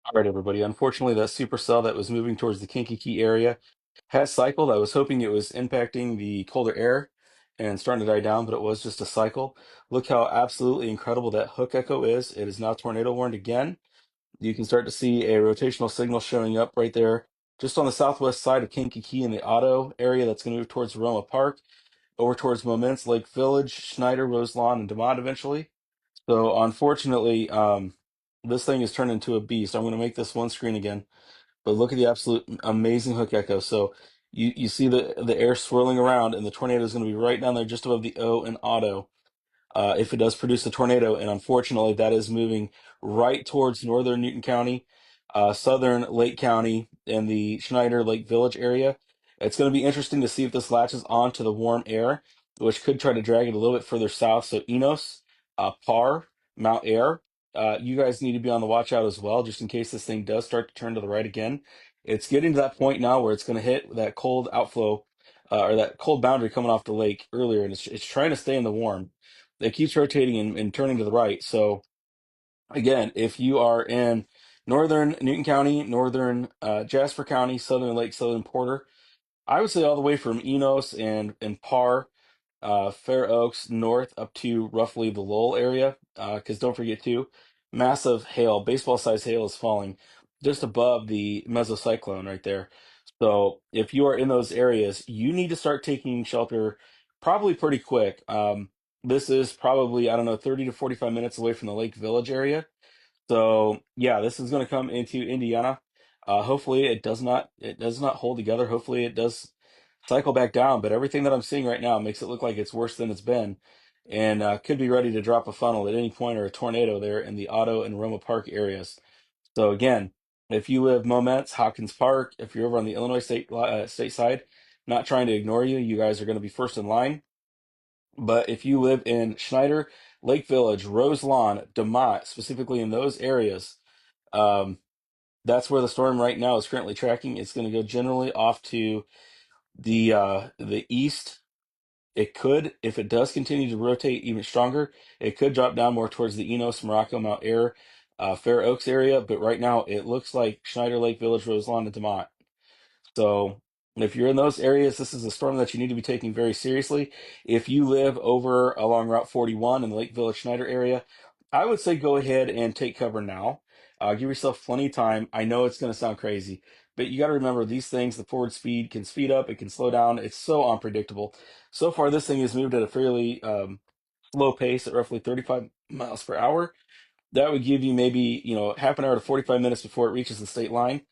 All right, everybody. Unfortunately, that supercell that was moving towards the Kankakee area has cycled. I was hoping it was impacting the colder air and starting to die down, but it was just a cycle. Look how absolutely incredible that hook echo is. It is now tornado warned again. You can start to see a rotational signal showing up right there, just on the southwest side of Kankakee in the Otto area. That's going to move towards Roma Park, over towards Moments, Lake Village, Schneider, Roselawn, and DeMotte eventually. So unfortunately, this thing is turned into a beast. I'm going to make this one screen again, but look at the absolute amazing hook echo. So you see the air swirling around, and the tornado is going to be right down there, just above the O in Otto, if it does produce a tornado. And unfortunately, that is moving right towards northern Newton County, southern Lake County, and the Schneider Lake Village area. It's going to be interesting to see if this latches onto the warm air, which could try to drag it a little bit further south. So Enos, Parr, Mount Air, you guys need to be on the watch out as well, just in case this thing does start to turn to the right again. It's getting to that point now where it's going to hit that cold outflow, or that cold boundary coming off the lake earlier, and it's trying to stay in the warm. It keeps rotating and turning to the right. So again, if you are in northern Newton County, northern Jasper County, southern Lake, southern Porter, I would say all the way from Enos and Parr, Fair Oaks north up to roughly the Lowell area. Because don't forget too, massive hail, baseball size hail is falling just above the mesocyclone right there. So if you are in those areas, you need to start taking shelter probably pretty quick. This is probably, I don't know, 30 to 45 minutes away from the Lake Village area. So yeah, this is going to come into Indiana. Hopefully it does not hold together. Hopefully it does cycle back down. But everything that I'm seeing right now makes it look like it's worse than it's been, and could be ready to drop a funnel at any point, or a tornado there in the Otto and Roma Park areas. So again, if you live Moments, Hopkins Park, if you're over on the Illinois state side, not trying to ignore you, you guys are going to be first in line. But if you live in Schneider, Lake Village, Roselawn, DeMotte, specifically in those areas, um, that's where the storm right now is currently tracking. It's going to go generally off to the east. It could, if it does continue to rotate even stronger, it could drop down more towards the Enos, Morocco, Mount Air, Fair Oaks area. But right now, it looks like Schneider, Lake Village, Roselawn, and DeMotte. So if you're in those areas, this is a storm that you need to be taking very seriously. If you live over along Route 41 in the Lake Village Schneider area, I would say go ahead and take cover now. Give yourself plenty of time. I know it's going to sound crazy, but you got to remember these things, the forward speed can speed up, it can slow down. It's so unpredictable. So far, this thing has moved at a fairly slow pace at roughly 35 miles per hour. That would give you maybe, half an hour to 45 minutes before it reaches the state line.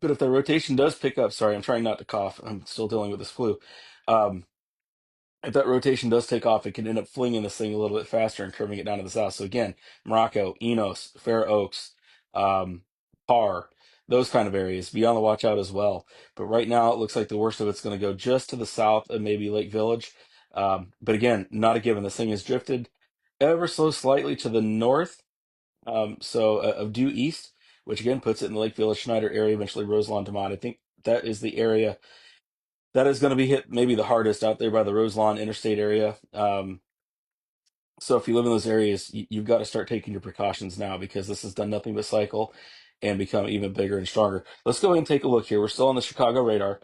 But if the rotation does pick up, sorry, I'm trying not to cough. I'm still dealing with this flu. Um, if that rotation does take off, it can end up flinging this thing a little bit faster and curving it down to the south. So again, Morocco, Enos, Fair Oaks, um, Parr, those kind of areas, be on the watch out as well. But right now, it looks like the worst of it's going to go just to the south of maybe Lake Village. But again, not a given. This thing has drifted ever so slightly to the north, of due east, which again puts it in the Lake Village Schneider area, eventually Roselawn DeMont. I think that is the area that is going to be hit maybe the hardest out there by the Roselawn interstate area. So if you live in those areas, you've got to start taking your precautions now, because this has done nothing but cycle and become even bigger and stronger. Let's go ahead and take a look here. We're still on the Chicago radar.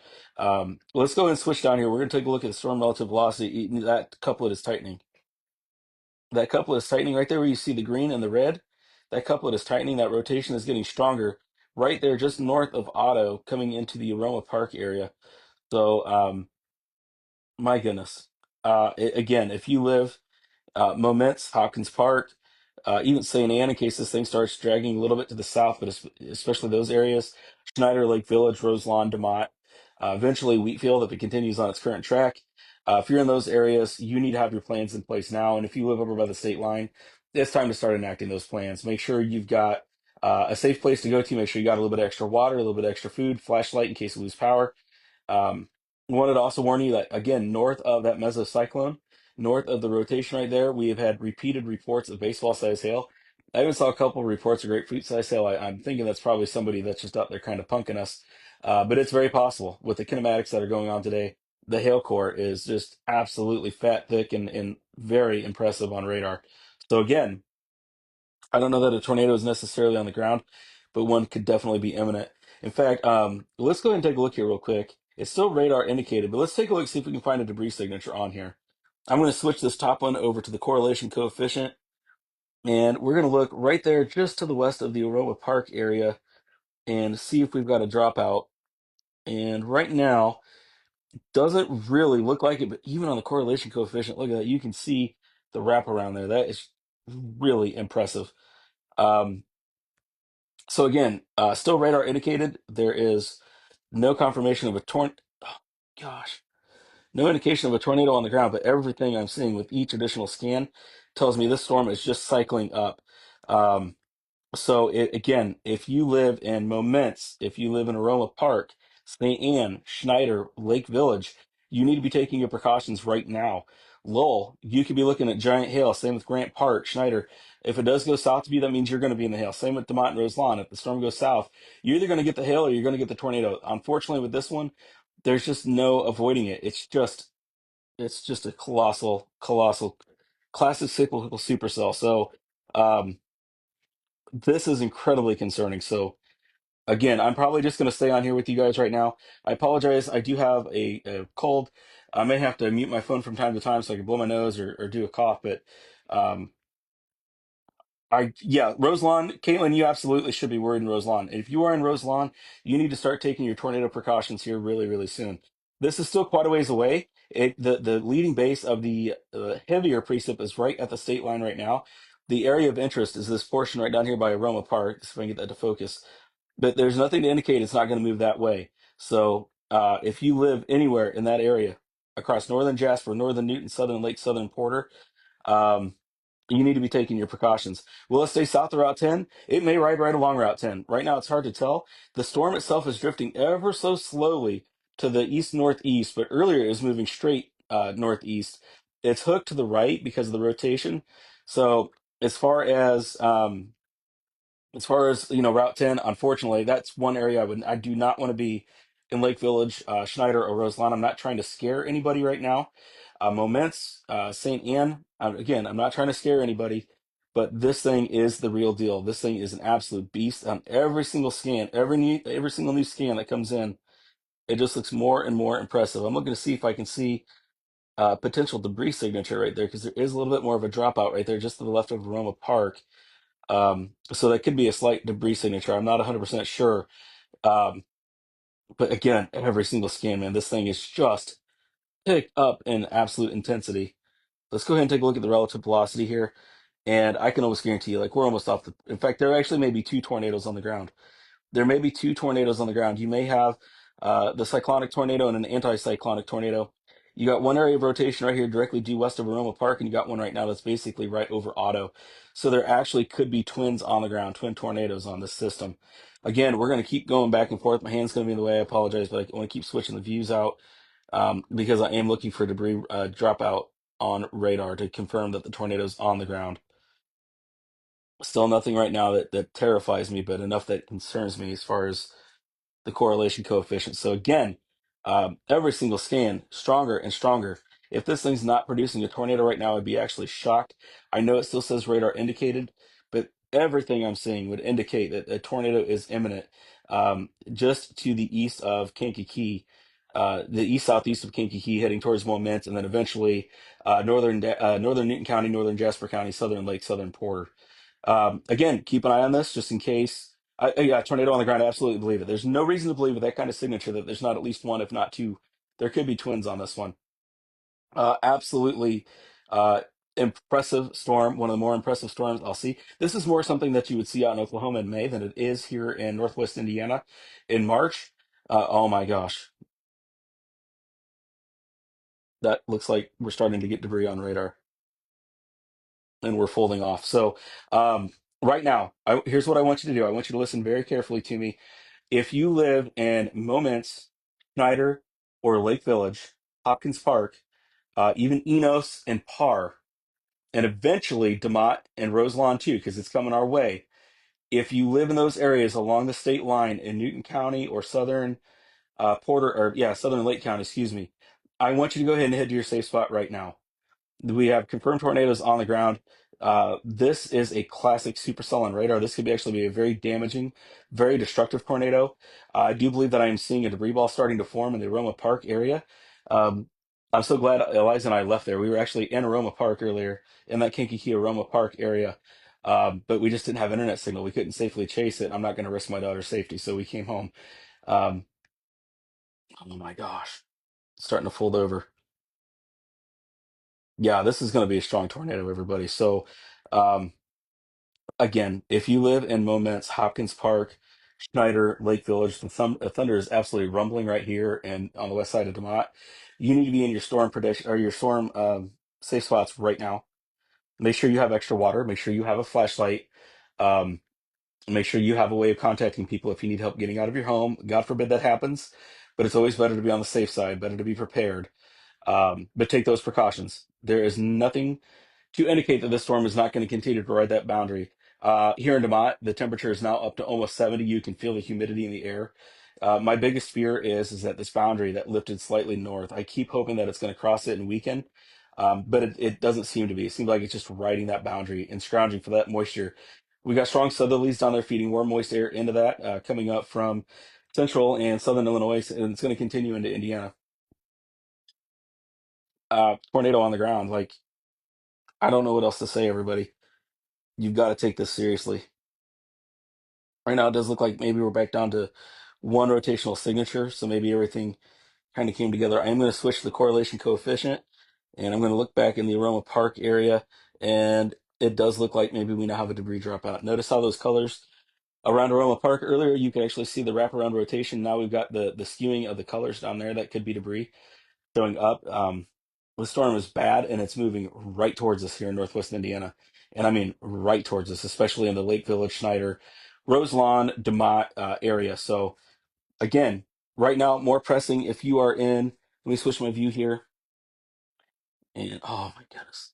Let's go ahead and switch down here. We're going to take a look at the storm relative velocity. That couplet is tightening. That couplet is tightening right there where you see the green and the red. That couplet is tightening. That rotation is getting stronger right there, just north of Otto, coming into the Aroma Park area. So, my goodness. Again, if you live Moments, Hopkins Park, even St. Anne, in case this thing starts dragging a little bit to the south, but especially those areas, Schneider, Lake Village, Roselawn, DeMotte, eventually Wheatfield, if it continues on its current track. If you're in those areas, you need to have your plans in place now. And if you live over by the state line, it's time to start enacting those plans. Make sure you've got a safe place to go to. Make sure you got a little bit of extra water, a little bit of extra food, flashlight in case you lose power. um, Wanted to also warn you that, again, north of that mesocyclone, north of the rotation right there, we have had repeated reports of baseball-sized hail. I even saw a couple of reports of grapefruit-sized hail. I'm thinking that's probably somebody that's just out there kind of punking us. But it's very possible with the kinematics that are going on today. The hail core is just absolutely fat, thick, and very impressive on radar. So again, I don't know that a tornado is necessarily on the ground, but one could definitely be imminent. In fact, let's go ahead and take a look here real quick. It's still radar indicated, but let's take a look, see if we can find a debris signature on here. I'm going to switch this top one over to the correlation coefficient, and we're going to look right there just to the west of the Aroma Park area and see if we've got a dropout. And right now, doesn't really look like it, but even on the correlation coefficient, look at that. You can see the wraparound there. That is really impressive. Um, so again, still radar indicated. There is no confirmation of a oh, gosh, no indication of a tornado on the ground, but everything I'm seeing with each additional scan tells me this storm is just cycling up. Um, So again, if you live in Moments, if you live in Aroma Park, St. Anne, Schneider, Lake Village, you need to be taking your precautions right now. Lowell, you could be looking at giant hail. Same with Grant Park, Schneider. If it does go south of you, that means you're going to be in the hail. Same with DeMotte and Roselawn. If the storm goes south, you're either going to get the hail or you're going to get the tornado. Unfortunately, with this one, there's just no avoiding it. It's just a colossal, classic cyclical supercell. So. This is incredibly concerning. So again, I'm probably just going to stay on here with you guys right now. I apologize. I do have a cold. I may have to mute my phone from time to time so I can blow my nose or do a cough. But um, yeah, Roselawn, Caitlin, you absolutely should be worried in Roselawn. If you are in Roselawn, you need to start taking your tornado precautions here really, really soon. This is still quite a ways away. The leading base of the heavier precip is right at the state line right now. The area of interest is this portion right down here by Aroma Park. If I can get that to focus, but there's nothing to indicate it's not going to move that way. So if you live anywhere in that area across northern Jasper, northern Newton, southern Lake, southern Porter, um, you need to be taking your precautions. Will it stay south of Route 10? It may ride right along Route 10. Right now, it's hard to tell. The storm itself is drifting ever so slowly to the east northeast, but earlier it was moving straight northeast. It's hooked to the right because of the rotation. So as far as Route 10, unfortunately, that's one area I do not want to be in Lake Village, Schneider, or Roselawn. I'm not trying to scare anybody right now. Moments, St. Anne, again, I'm not trying to scare anybody, but this thing is the real deal. This thing is an absolute beast. On every single scan, every single new scan that comes in, it just looks more and more impressive. I'm looking to see if I can see potential debris signature right there because there is a little bit more of a dropout right there just to the left of Aroma Park. So that could be a slight debris signature. I'm not 100% sure. Um, but again, every single scan, man, this thing is just picked up in absolute intensity. Let's go ahead and take a look at the relative velocity here. And I can almost guarantee you, like, we're almost off in fact, there actually may be two tornadoes on the ground. There may be two tornadoes on the ground. You may have the cyclonic tornado and an anticyclonic tornado. You got one area of rotation right here directly due west of Aroma Park, and you got one right now that's basically right over Otto. So there actually could be twins on the ground, twin tornadoes on this system. Again, we're going to keep going back and forth. My hand's going to be in the way. I apologize, but I want to keep switching the views out because I am looking for debris dropout on radar to confirm that the tornado's on the ground. Still nothing right now that terrifies me, but enough that concerns me as far as the correlation coefficient. So again, every single scan stronger and stronger. If this thing's not producing a tornado right now, I'd be actually shocked. I know it still says radar indicated, but everything I'm seeing would indicate that a tornado is imminent. Just to the east of Kankakee, the east southeast of Kankakee, heading towards Moment, and then eventually northern Newton County, northern Jasper County, southern Lake, southern Porter. Again, keep an eye on this just in case. Yeah, tornado on the ground. I absolutely believe it. There's no reason to believe with that kind of signature that there's not at least one, if not two. There could be twins on this one. Absolutely uh, impressive storm. One of the more impressive storms I'll see. This is more something that you would see out in Oklahoma in May than it is here in Northwest Indiana in March. Oh my gosh, that looks like we're starting to get debris on radar and we're folding off. So right now, here's what I want you to do. I want you to listen very carefully to me. If you live in Moments, Schneider, or Lake Village, Hopkins Park, even Enos and Parr, and eventually DeMotte and Roselawn too, because it's coming our way. If you live in those areas along the state line in Newton County or Southern Southern Lake County, excuse me, I want you to go ahead and head to your safe spot right now. We have confirmed tornadoes on the ground. This is a classic supercell on radar. This could actually be a very damaging, very destructive tornado. I do believe that I am seeing a debris ball starting to form in the Aroma Park area. Um, I'm so glad Eliza and I left there. We were actually in Aroma Park earlier, in that Kankakee Aroma Park area, but we just didn't have internet signal. We couldn't safely chase it. I'm not going to risk my daughter's safety, so we came home. Um, oh my gosh, it's starting to fold over. Yeah, this is going to be a strong tornado, everybody. So, um, again, if you live in Moments, Hopkins Park, Schneider, Lake Village, the thunder is absolutely rumbling right here and on the west side of DeMotte. You need to be in your storm prediction or your storm safe spots right now. Make sure you have extra water. Make sure you have a flashlight. Um, Make sure you have a way of contacting people if you need help getting out of your home. God forbid that happens, but it's always better to be on the safe side, better to be prepared. But take those precautions. There is nothing to indicate that this storm is not going to continue to ride that boundary. Here in DeMotte, the temperature is now up to almost 70. You can feel the humidity in the air. My biggest fear is that this boundary that lifted slightly north, I keep hoping that it's going to cross it and weaken, but it doesn't seem to be. It seems like it's just riding that boundary and scrounging for that moisture. We got strong southerlies down there feeding warm, moist air into that, coming up from central and southern Illinois, and it's going to continue into Indiana. Tornado on the ground. Like, I don't know what else to say, everybody. You've got to take this seriously. Right now, it does look like maybe we're back down to one rotational signature, so maybe everything kind of came together. I am going to switch the correlation coefficient, and I'm going to look back in the Aroma Park area, and it does look like maybe we now have a debris dropout. Notice how those colors around Aroma Park earlier, you could actually see the wraparound rotation. Now we've got the skewing of the colors down there. That could be debris showing up. The storm is bad and it's moving right towards us here in Northwest Indiana. And I mean right towards us, especially in the Lake Village, Schneider, Roselawn, DeMotte area. So again, right now, more pressing if you are in. Let me switch my view here. And oh my goodness,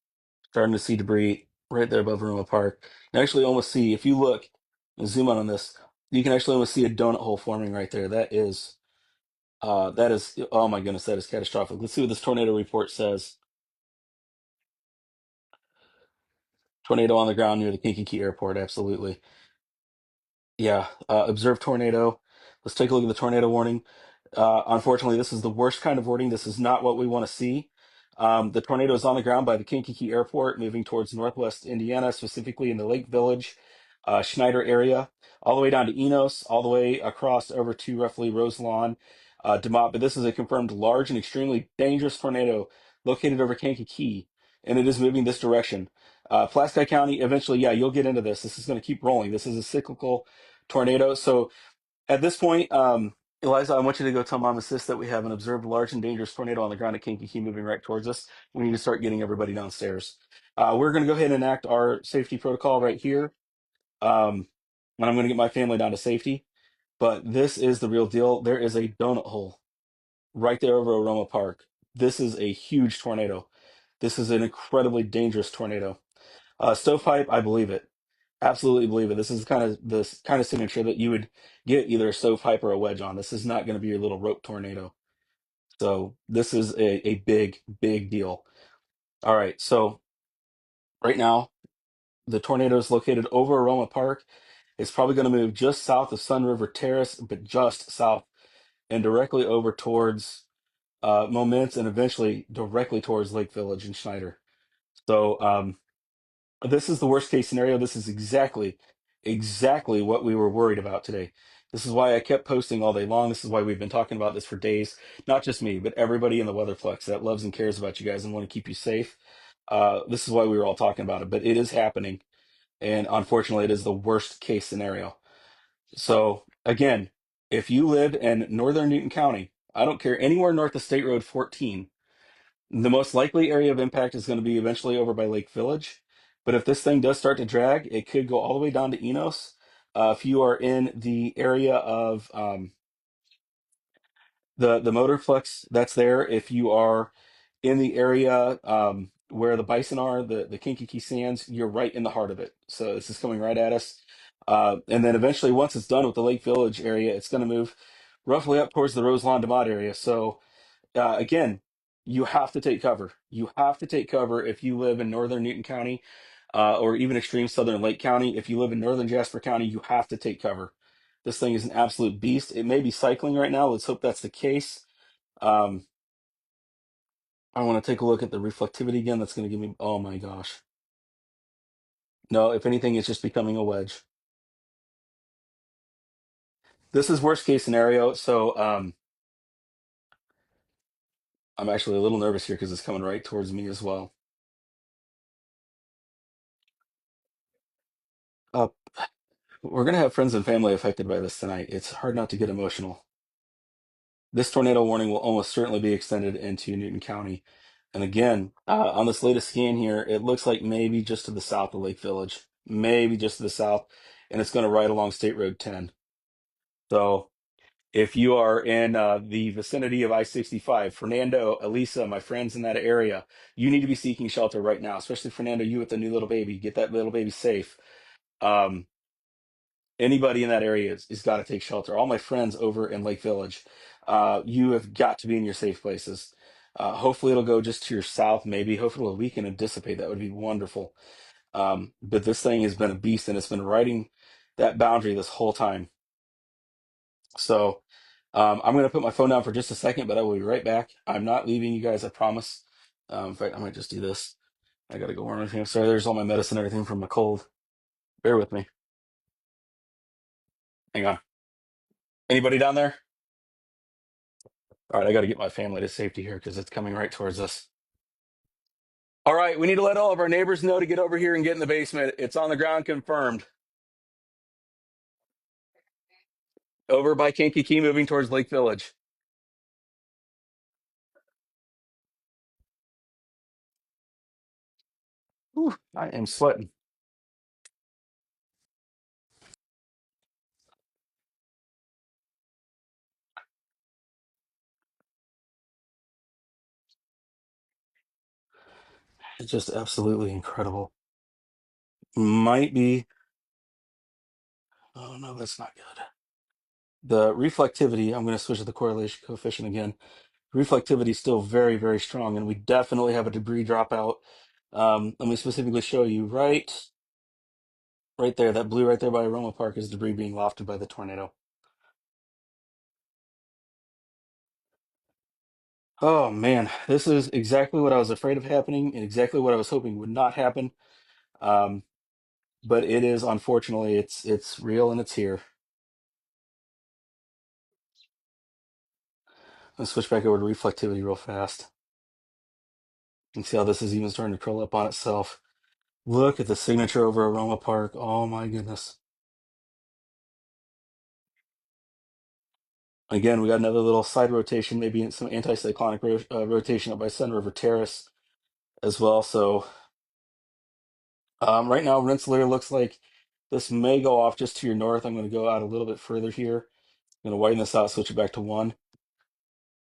starting to see debris right there above Aroma Park. You can actually almost see, if you look and zoom out on this, you can actually almost see a donut hole forming right there. That is, oh my goodness, that is catastrophic. Let's see what this tornado report says. Tornado on the ground near the Kankakee Airport. Absolutely. Yeah. Observed tornado. Let's take a look at the tornado warning. Unfortunately, this is the worst kind of warning. This is not what we want to see. The tornado is on the ground by the Kankakee Airport, moving towards northwest Indiana, specifically in the Lake Village, Schneider area, all the way down to Enos, all the way across over to roughly Roselawn, DeMotte. But this is a confirmed large and extremely dangerous tornado located over Kankakee, and it is moving this direction. Pulaski County, eventually, yeah, you'll get into this. This is going to keep rolling. This is a cyclical tornado. So at this point, Eliza, I want you to go tell Mom and Sis that we have an observed large and dangerous tornado on the ground at Kankakee moving right towards us. We need to start getting everybody downstairs. We're going to go ahead and enact our safety protocol right here. And I'm going to get my family down to safety. But this is the real deal. There is a donut hole right there over Aroma Park. This is a huge tornado. This is an incredibly dangerous tornado. Stovepipe, I believe it. Absolutely believe it. This is kind of signature that you would get either a stovepipe or a wedge on. This is not going to be your little rope tornado. So this is a big, big deal. All right. So right now, the tornado is located over Aroma Park. It's probably going to move just south of Sun River Terrace, but just south and directly over towards Moments and eventually directly towards Lake Village and Schneider. So this is the worst case scenario. This is exactly what we were worried about today. This is why I kept posting all day long. This is why we've been talking about this for days. Not just me, but everybody in the Weatherflex that loves and cares about you guys and want to keep you safe. This is why we were all talking about it. But it is happening, and unfortunately, it is the worst case scenario. So again, if you live in northern Newton County, I don't care anywhere north of State Road 14. The most likely area of impact is going to be eventually over by Lake Village. But if this thing does start to drag, it could go all the way down to Enos. If you are in the area of the Motorplex that's there, if you are in the area where the bison are, the Kankakee Sands, you're right in the heart of it. So this is coming right at us. And then eventually, once it's done with the Lake Village area, it's going to move roughly up towards the Roselawn DeMotte area. So again, you have to take cover. You have to take cover if you live in northern Newton County. or even extreme southern Lake County. If you live in northern Jasper County, you have to take cover. This thing is an absolute beast. It may be cycling right now. Let's hope that's the case. Um, I want to take a look at the reflectivity again. That's going to give me, oh my gosh. No, if anything, it's just becoming a wedge. This is worst case scenario. So I'm actually a little nervous here because it's coming right towards me as well. Uh, we're going to have friends and family affected by this tonight. It's hard not to get emotional. This tornado warning will almost certainly be extended into Newton County. And again, on this latest scan here, it looks like maybe just to the south of Lake Village, maybe just to the south, and it's going to ride along State Road 10. So if you are in the vicinity of I-65, Fernando, Elisa, my friends in that area, you need to be seeking shelter right now, especially Fernando, you with the new little baby. Get that little baby safe. Um, Anybody in that area is got to take shelter. All my friends over in Lake Village, you have got to be in your safe places. Hopefully it'll go just to your south, maybe. Hopefully it'll weaken and dissipate. That would be wonderful. But this thing has been a beast and it's been riding that boundary this whole time. So I'm going to put my phone down for just a second, but I will be right back. I'm not leaving you guys, I promise. In fact, I might just do this. I got to go warm everything. Sorry, there's all my medicine and everything from my cold. Bear with me. Hang on. Anybody down there? All right, I got to get my family to safety here because it's coming right towards us. All right, we need to let all of our neighbors know to get over here and get in the basement. It's on the ground, confirmed. Over by Kankakee, moving towards Lake Village. Whew, I am sweating. It's just absolutely incredible. Might be. Oh no, that's not good. The reflectivity, I'm going to switch to the correlation coefficient again. Reflectivity is still very, very strong, and we definitely have a debris dropout. Let me specifically show you right there, that blue right there by Aroma Park is debris being lofted by the tornado. Oh man, this is exactly what I was afraid of happening and exactly what I was hoping would not happen. Um, but it is, unfortunately, it's real and it's here. Let's switch back over to reflectivity real fast. You can see how this is even starting to curl up on itself. Look at the signature over Aroma Park. Oh my goodness. Again, we got another little side rotation, maybe some anticyclonic rotation up by Sun River Terrace as well. So right now, Rensselaer looks like this may go off just to your north. I'm going to go out a little bit further here. I'm going to widen this out, switch it back to 1.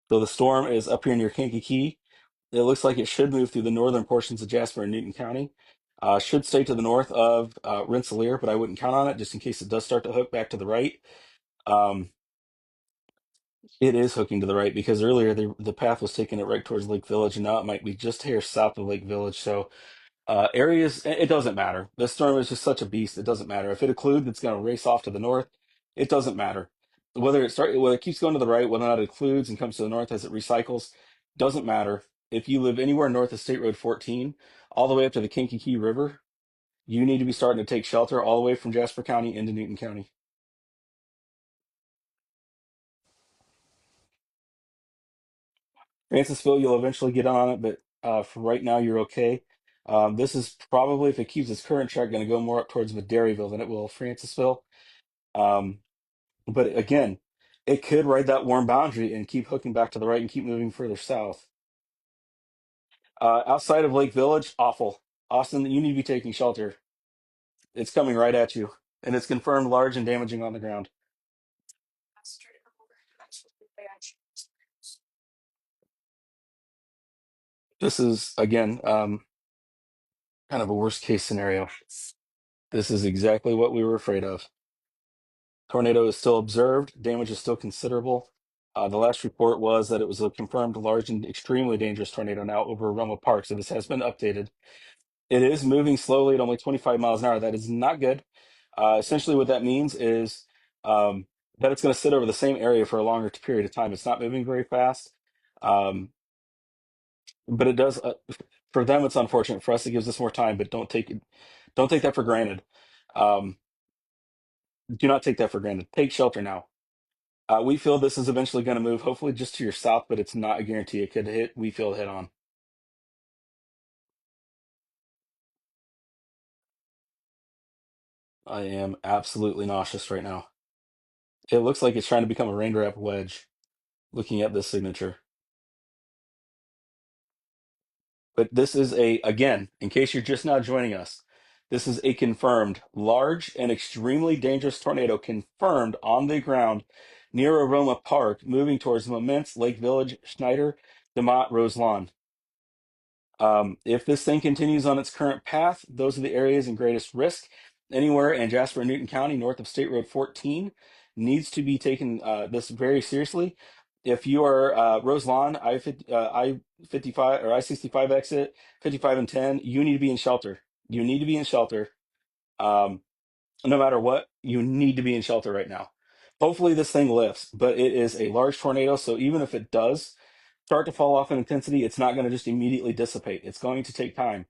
So the storm is up here near Kankakee. It looks like it should move through the northern portions of Jasper and Newton County. Should stay to the north of Rensselaer, but I wouldn't count on it just in case it does start to hook back to the right. Um, it is hooking to the right because earlier the path was taking it right towards Lake Village, and now it might be just here south of Lake Village. So areas, it doesn't matter. This storm is just such a beast. It doesn't matter if it occludes. It's going to race off to the north. It doesn't matter whether it keeps going to the right, whether or not it occludes and comes to the north as it recycles. Doesn't matter. If you live anywhere north of State Road 14, all the way up to the Kankakee River, you need to be starting to take shelter all the way from Jasper County into Newton County. Francisville, you'll eventually get on it, but for right now, you're okay. This is probably, if it keeps its current track, going to go more up towards Madairyville than it will Francisville. Um, but again, it could ride that warm boundary and keep hooking back to the right and keep moving further south. Outside of Lake Village, awful. Austin, you need to be taking shelter. It's coming right at you, and it's confirmed large and damaging on the ground. This is, again, kind of a worst case scenario. This is exactly what we were afraid of. Tornado is still observed. Damage is still considerable. The last report was that it was a confirmed large and extremely dangerous tornado now over Aroma Park. So this has been updated. It is moving slowly at only 25 miles an hour. That is not good. Essentially, what that means is um, that it's going to sit over the same area for a longer period of time. It's not moving very fast, um, but it does. For them, it's unfortunate. For us, it gives us more time. But don't take that for granted. Um, do not take that for granted. Take shelter now. We feel this is eventually going to move, hopefully just to your south, but it's not a guarantee. It could hit. We feel head on. I am absolutely nauseous right now. It looks like it's trying to become a raindrop wedge. Looking at this signature. But this is again, in case you're just now joining us, this is a confirmed large and extremely dangerous tornado confirmed on the ground near Aroma Park, moving towards Moments, Lake Village, Schneider, DeMotte, Roselawn. If this thing continues on its current path, those are the areas in greatest risk. Anywhere in Jasper and Newton County, north of State Road 14, needs to be taken this very seriously. If you are Roselawn, I-55 or I-65 exit, 55 and 10, you need to be in shelter. You need to be in shelter. Um, no matter what, you need to be in shelter right now. Hopefully this thing lifts, but it is a large tornado, so even if it does start to fall off in intensity, it's not going to just immediately dissipate. It's going to take time.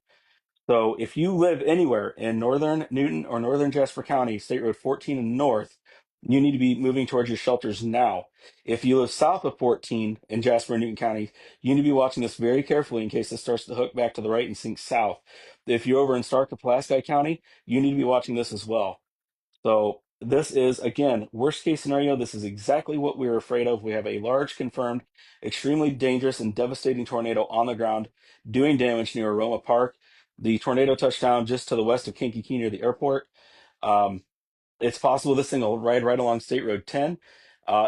So if you live anywhere in northern Newton or northern Jasper County, State Road 14 and north, you need to be moving towards your shelters now. If you live south of 14 in Jasper and Newton County, you need to be watching this very carefully in case it starts to hook back to the right and sink south. If you're over in Stark or Pulaski County, you need to be watching this as well. So this is, again, worst case scenario. This is exactly what we were afraid of. We have a large, confirmed, extremely dangerous and devastating tornado on the ground doing damage near Aroma Park. The tornado touched down just to the west of Kankakee near the airport. Um, it's possible this thing will ride right along State Road 10.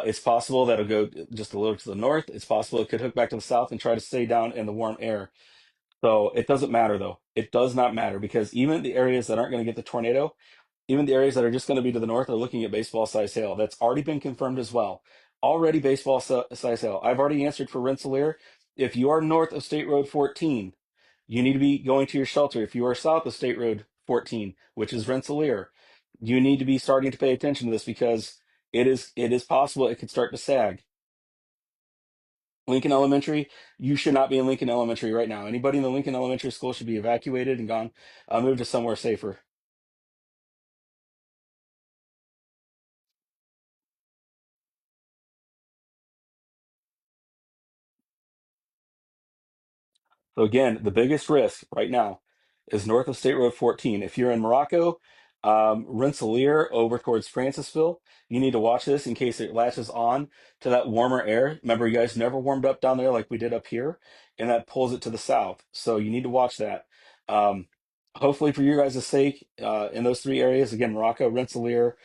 It's possible that it'll go just a little to the north. It's possible it could hook back to the south and try to stay down in the warm air. So it doesn't matter, though. It does not matter because even the areas that aren't going to get the tornado, even the areas that are just going to be to the north are looking at baseball size hail. That's already been confirmed as well. Already baseball size hail. I've already answered for Rensselaer. If you are north of State Road 14, you need to be going to your shelter. If you are south of State Road 14, which is Rensselaer, you need to be starting to pay attention to this because it is possible it could start to sag. Lincoln Elementary, you should not be in Lincoln Elementary right now. Anybody in the Lincoln Elementary school should be evacuated and gone, moved to somewhere safer. So again, the biggest risk right now is north of State Road 14. If you're in Morocco, Rensselaer over towards Francisville, you need to watch this in case it latches on to that warmer air. Remember, you guys never warmed up down there like we did up here, and that pulls it to the south. So you need to watch that. Um, hopefully, for you guys' sake, in those three areas, again, Morocco, Rensselaer,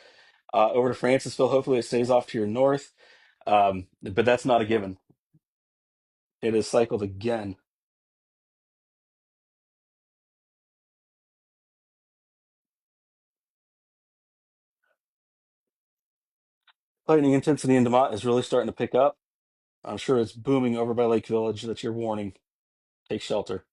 over to Francisville, hopefully it stays off to your north. But that's not a given. It is cycled again. Lightning intensity in DeMotte is really starting to pick up. I'm sure it's booming over by Lake Village. That's your warning. Take shelter.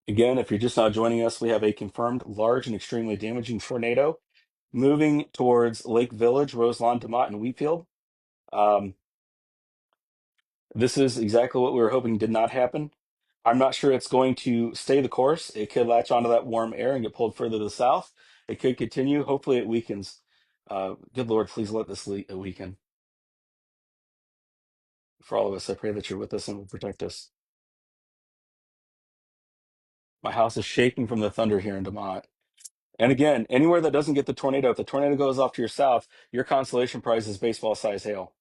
Again, if you're just now joining us, we have a confirmed large and extremely damaging tornado moving towards Lake Village, Roselawn, DeMotte, and Wheatfield. Um, this is exactly what we were hoping did not happen. I'm not sure it's going to stay the course. It could latch onto that warm air and get pulled further to the south. It could continue. Hopefully, it weakens. Good Lord, please let this weaken. For all of us, I pray that you're with us and will protect us. My house is shaking from the thunder here in DeMotte. And again, anywhere that doesn't get the tornado, if the tornado goes off to your south, your consolation prize is baseball size hail.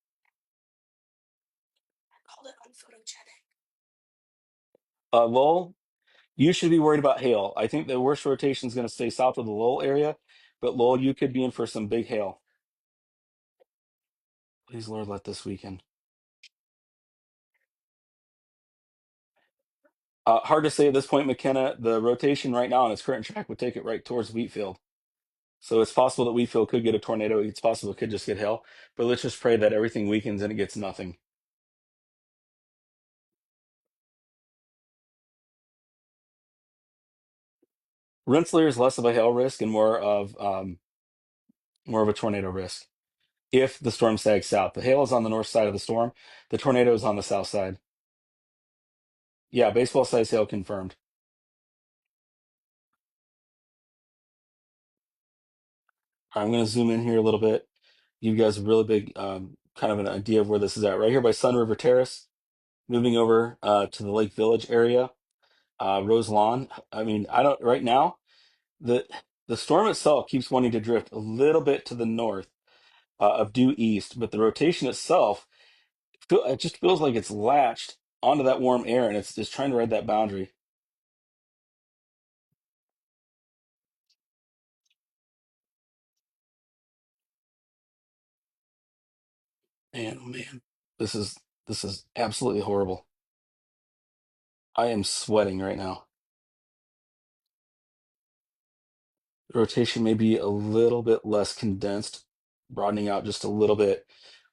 Called it unphotogenic. Lowell, you should be worried about hail. I think the worst rotation is going to stay south of the Lowell area, but Lowell, you could be in for some big hail. Please, Lord, let this weekend. Hard to say at this point, McKenna. The rotation right now on its current track would take it right towards Wheatfield. So it's possible that Wheatfield could get a tornado. It's possible it could just get hail. But let's just pray that everything weakens and it gets nothing. Rensselaer is less of a hail risk and more of a tornado risk. If the storm sags south, the hail is on the north side of the storm. The tornado is on the south side. Yeah, baseball size hail confirmed. I'm going to zoom in here a little bit. Give you guys a really big kind of an idea of where this is at. Right here by Sun River Terrace, moving over to the Lake Village area, Roselawn. I mean, I don't right now. The the storm itself keeps wanting to drift a little bit to the north of due east, but the rotation itself, it just feels like it's latched onto that warm air and it's just trying to ride that boundary. Man, oh man, this is this is absolutely horrible. I am sweating right now. The rotation may be a little bit less condensed, broadening out just a little bit.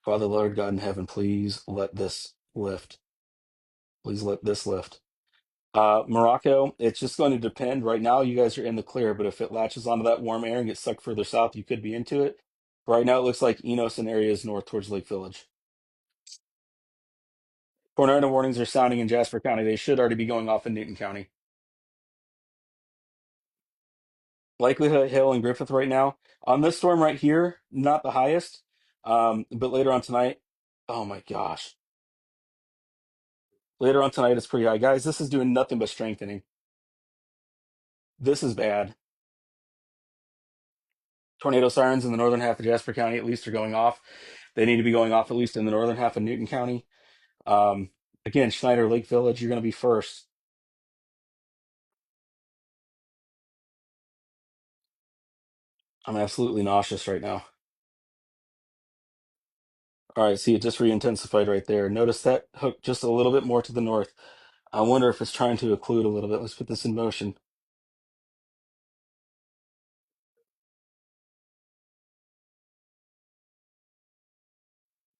Father, Lord God in heaven, please let this lift. Please let this lift. Morocco, it's just going to depend. Right now, you guys are in the clear, but if it latches onto that warm air and gets sucked further south, you could be into it. Right now, it looks like Enos and areas north towards Lake Village. Tornado warnings are sounding in Jasper County. They should already be going off in Newton County. Likelihood of hail in Griffith right now. On this storm right here, not the highest. But later on tonight, oh my gosh. Later on tonight, it's pretty high. Guys, this is doing nothing but strengthening. This is bad. Tornado sirens in the northern half of Jasper County at least are going off. They need to be going off at least in the northern half of Newton County. Um, Again, Schneider, Lake Village, you're going to be first. I'm absolutely nauseous right now. All right, see, it just re-intensified right there. Notice that hook just a little bit more to the north. I wonder if it's trying to occlude a little bit. Let's put this in motion.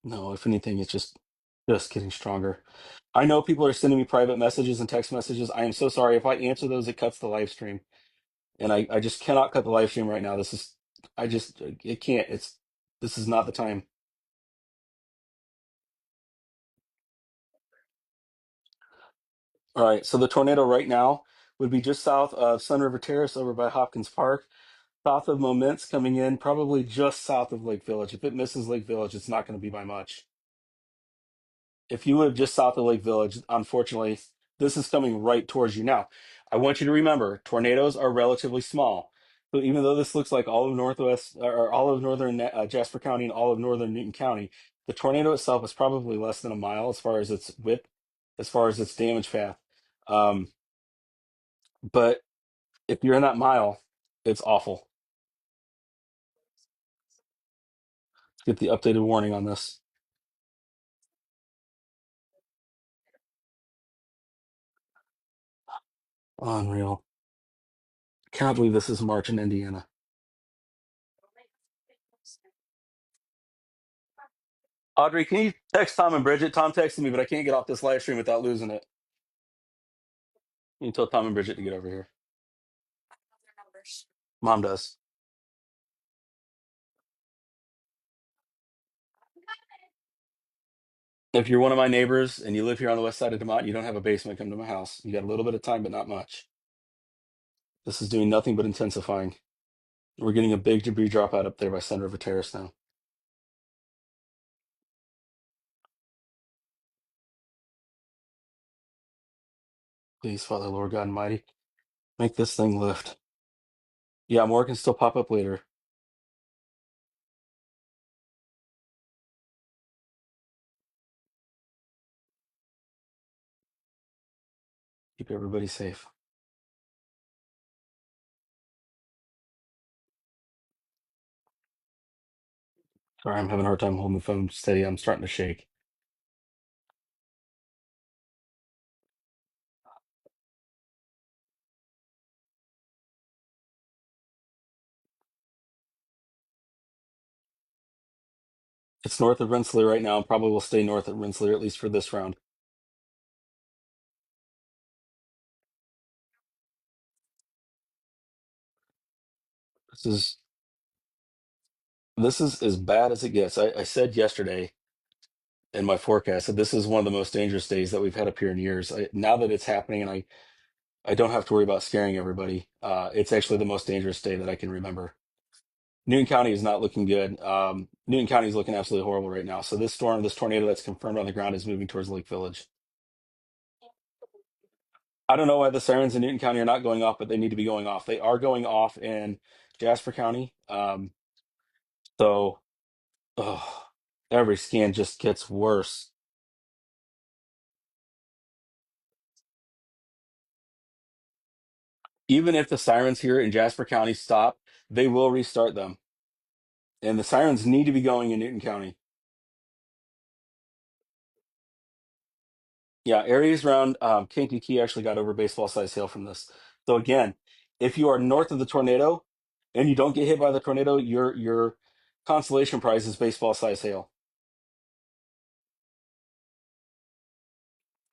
No, if anything, it's just getting stronger. I know people are sending me private messages and text messages. I am so sorry. If I answer those, it cuts the live stream. And I just cannot cut the live stream right now. This is I just it can't. This is not the time. All right, so the tornado right now would be just south of Sun River Terrace over by Hopkins Park, south of Moments coming in, probably just south of Lake Village. If it misses Lake Village, it's not going to be by much. If you live just south of Lake Village, unfortunately, this is coming right towards you. Now, I want you to remember, tornadoes are relatively small. So even though this looks like all of Northwest or all of northern Jasper County and all of northern Newton County, the tornado itself is probably less than a mile as far as its width, as far as its damage path. Um, but if you're in that mile, it's awful. Get the updated warning on this. Unreal. Cannot believe this is March in Indiana. Audrey, can you text Tom and Bridget? Tom texted me, but I can't get off this live stream without losing it. You can tell Tom and Bridget to get over here. Mom does. If you're one of my neighbors and you live here on the west side of DeMotte, you don't have a basement, come to my house. You got a little bit of time, but not much. This is doing nothing but intensifying. We're getting a big debris dropout up there by Sun River Terrace now. Please, Father, Lord God Almighty, make this thing lift. Yeah, more can still pop up later. Keep everybody safe. Sorry, I'm having a hard time holding the phone steady. I'm starting to shake. It's north of Rensselaer right now, and probably will stay north of Rensselaer at least for this round. This is this is as bad as it gets. I said yesterday in my forecast that this is one of the most dangerous days that we've had up here in years. Now that it's happening, and I don't have to worry about scaring everybody. It's actually the most dangerous day that I can remember. Newton County is not looking good. Newton County is looking absolutely horrible right now. So this storm, this tornado that's confirmed on the ground is moving towards Lake Village. I don't know why the sirens in Newton County are not going off, but they need to be going off. They are going off in Jasper County. So ugh, every scan just gets worse. Even if the sirens here in Jasper County stop, they will restart them. And the sirens need to be going in Newton County. Yeah, areas around Kankakee actually got over baseball size hail from this. So again, if you are north of the tornado and you don't get hit by the tornado, your consolation prize is baseball size hail.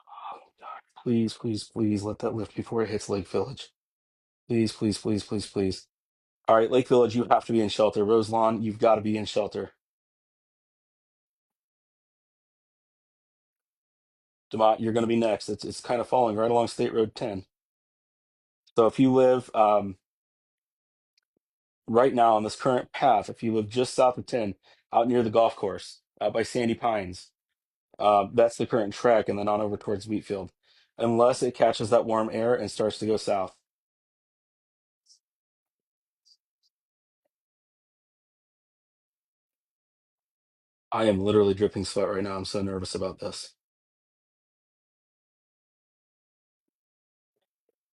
Oh, God. Please, please, please let that lift before it hits Lake Village. Please, please, please, please, please. All right, Lake Village, you have to be in shelter. Roselawn, you've got to be in shelter. DeMotte, you're going to be next. It's kind of falling right along State Road 10. So if you live right now on this current path, if you live just south of 10, out near the golf course, out by Sandy Pines, that's the current track, and then on over towards Wheatfield, unless it catches that warm air and starts to go south. I am literally dripping sweat right now. I'm so nervous about this.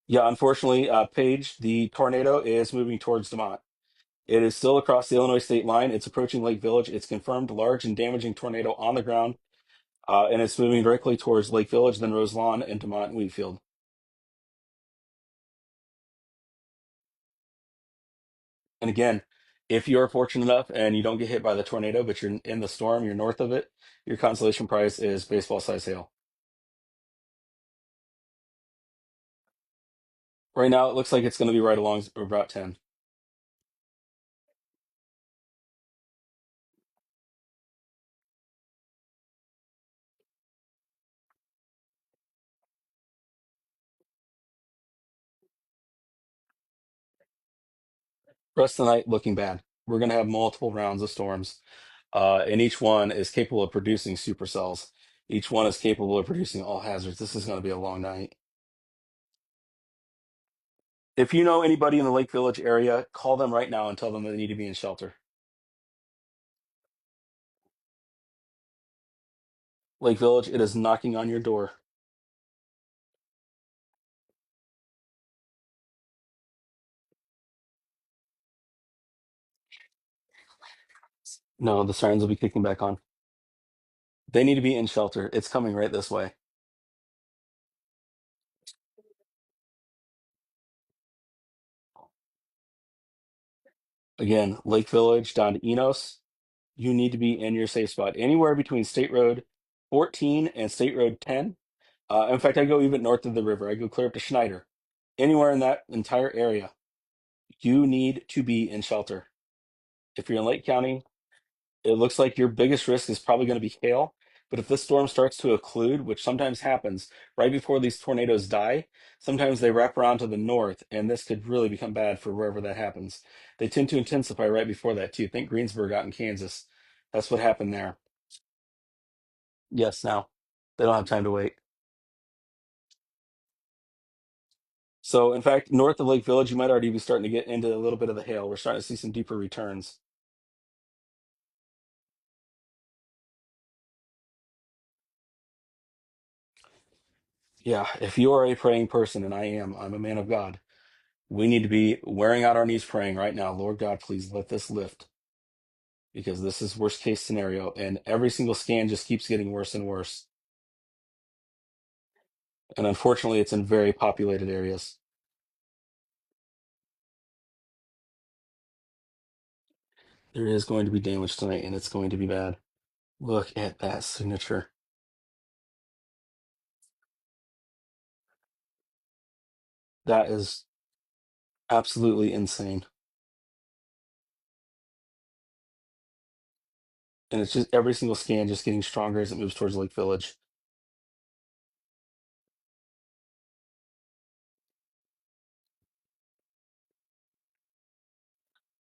Yeah, unfortunately, Paige, the tornado is moving towards DeMotte. It is still across the Illinois state line. It's approaching Lake Village. It's confirmed large and damaging tornado on the ground, and it's moving directly towards Lake Village, then Roselawn, and DeMotte and Wheatfield. And again, if you're fortunate enough and you don't get hit by the tornado, but you're in the storm, you're north of it, your consolation prize is baseball size hail. Right now, it looks like it's going to be right along Route 10. Rest of the night looking bad. We're going to have multiple rounds of storms, and each one is capable of producing supercells. Each one is capable of producing all hazards. This is going to be a long night. If you know anybody in the Lake Village area, call them right now and tell them they need to be in shelter. Lake Village, it is knocking on your door. No, the sirens will be kicking back on. They need to be in shelter. It's coming right this way. Again, Lake Village down to Enos, you need to be in your safe spot. Anywhere between State Road 14 and State Road 10. In fact, I go even north of the river. I go clear up to Schneider. Anywhere in that entire area, you need to be in shelter. If you're in Lake County, it looks like your biggest risk is probably going to be hail. But if this storm starts to occlude, which sometimes happens right before these tornadoes die, sometimes they wrap around to the north, and this could really become bad for wherever that happens. They tend to intensify right before that, too. Think Greensburg out in Kansas. That's what happened there. Yes, now they don't have time to wait. So, in fact, north of Lake Village, you might already be starting to get into a little bit of the hail. We're starting to see some deeper returns. Yeah, if you are a praying person, and I am, I'm a man of God, we need to be wearing out our knees praying right now. Lord God, please let this lift because this is worst case scenario. And every single scan just keeps getting worse and worse. And unfortunately, it's in very populated areas. There is going to be damage tonight, and it's going to be bad. Look at that signature. That is absolutely insane. And it's just every single scan just getting stronger as it moves towards Lake Village.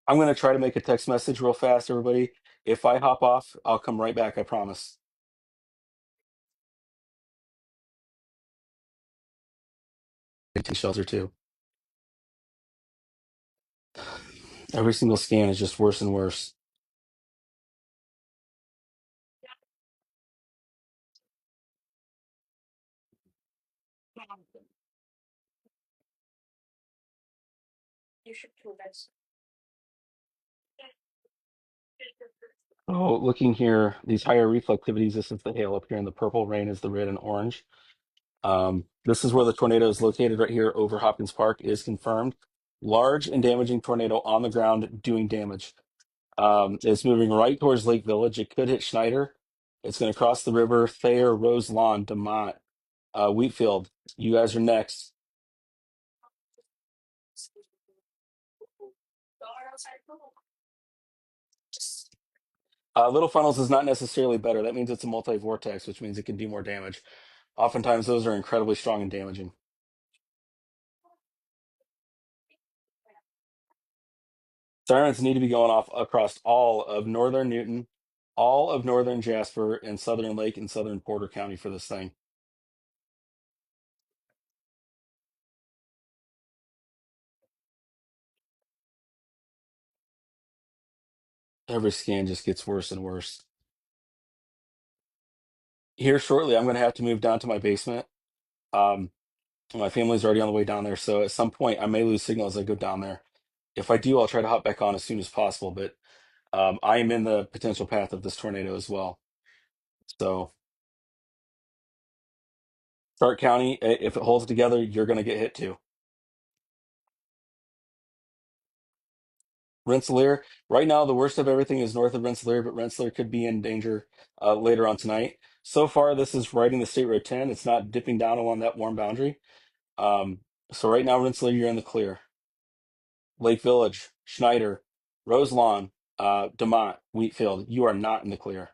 I'm going to try to make a text message real fast, everybody. If I hop off, I'll come right back, I promise. Take shelter too. Every single scan is just worse and worse. Oh, looking here, these higher reflectivities, this is the hail up here, and the purple rain is the red and orange. This is where the tornado is located right here over Hopkins Park is confirmed. Large and damaging tornado on the ground doing damage. It's moving right towards Lake Village. It could hit Schneider. It's going to cross the river, Thayer, Roselawn, DeMotte, Wheatfield. You guys are next. Little funnels is not necessarily better. That means it's a multi-vortex, which means it can do more damage. Oftentimes, those are incredibly strong and damaging. Sirens need to be going off across all of northern Newton, all of northern Jasper, and southern Lake and southern Porter County for this thing. Every scan just gets worse and worse. Here shortly, I'm going to have to move down to my basement. Um, my family's already on the way down there, so at some point I may lose signal as I go down there. If I do, I'll try to hop back on as soon as possible. But I am in the potential path of this tornado as well. So Stark County, if it holds together, you're going to get hit too. Rensselaer, right now, the worst of everything is north of Rensselaer, but Rensselaer could be in danger later on tonight. So far, this is riding the State Road 10. It's not dipping down along that warm boundary. Um, so right now, Rensselaer, you're in the clear. Lake Village, Schneider, Roselawn, DeMotte, Wheatfield, you are not in the clear.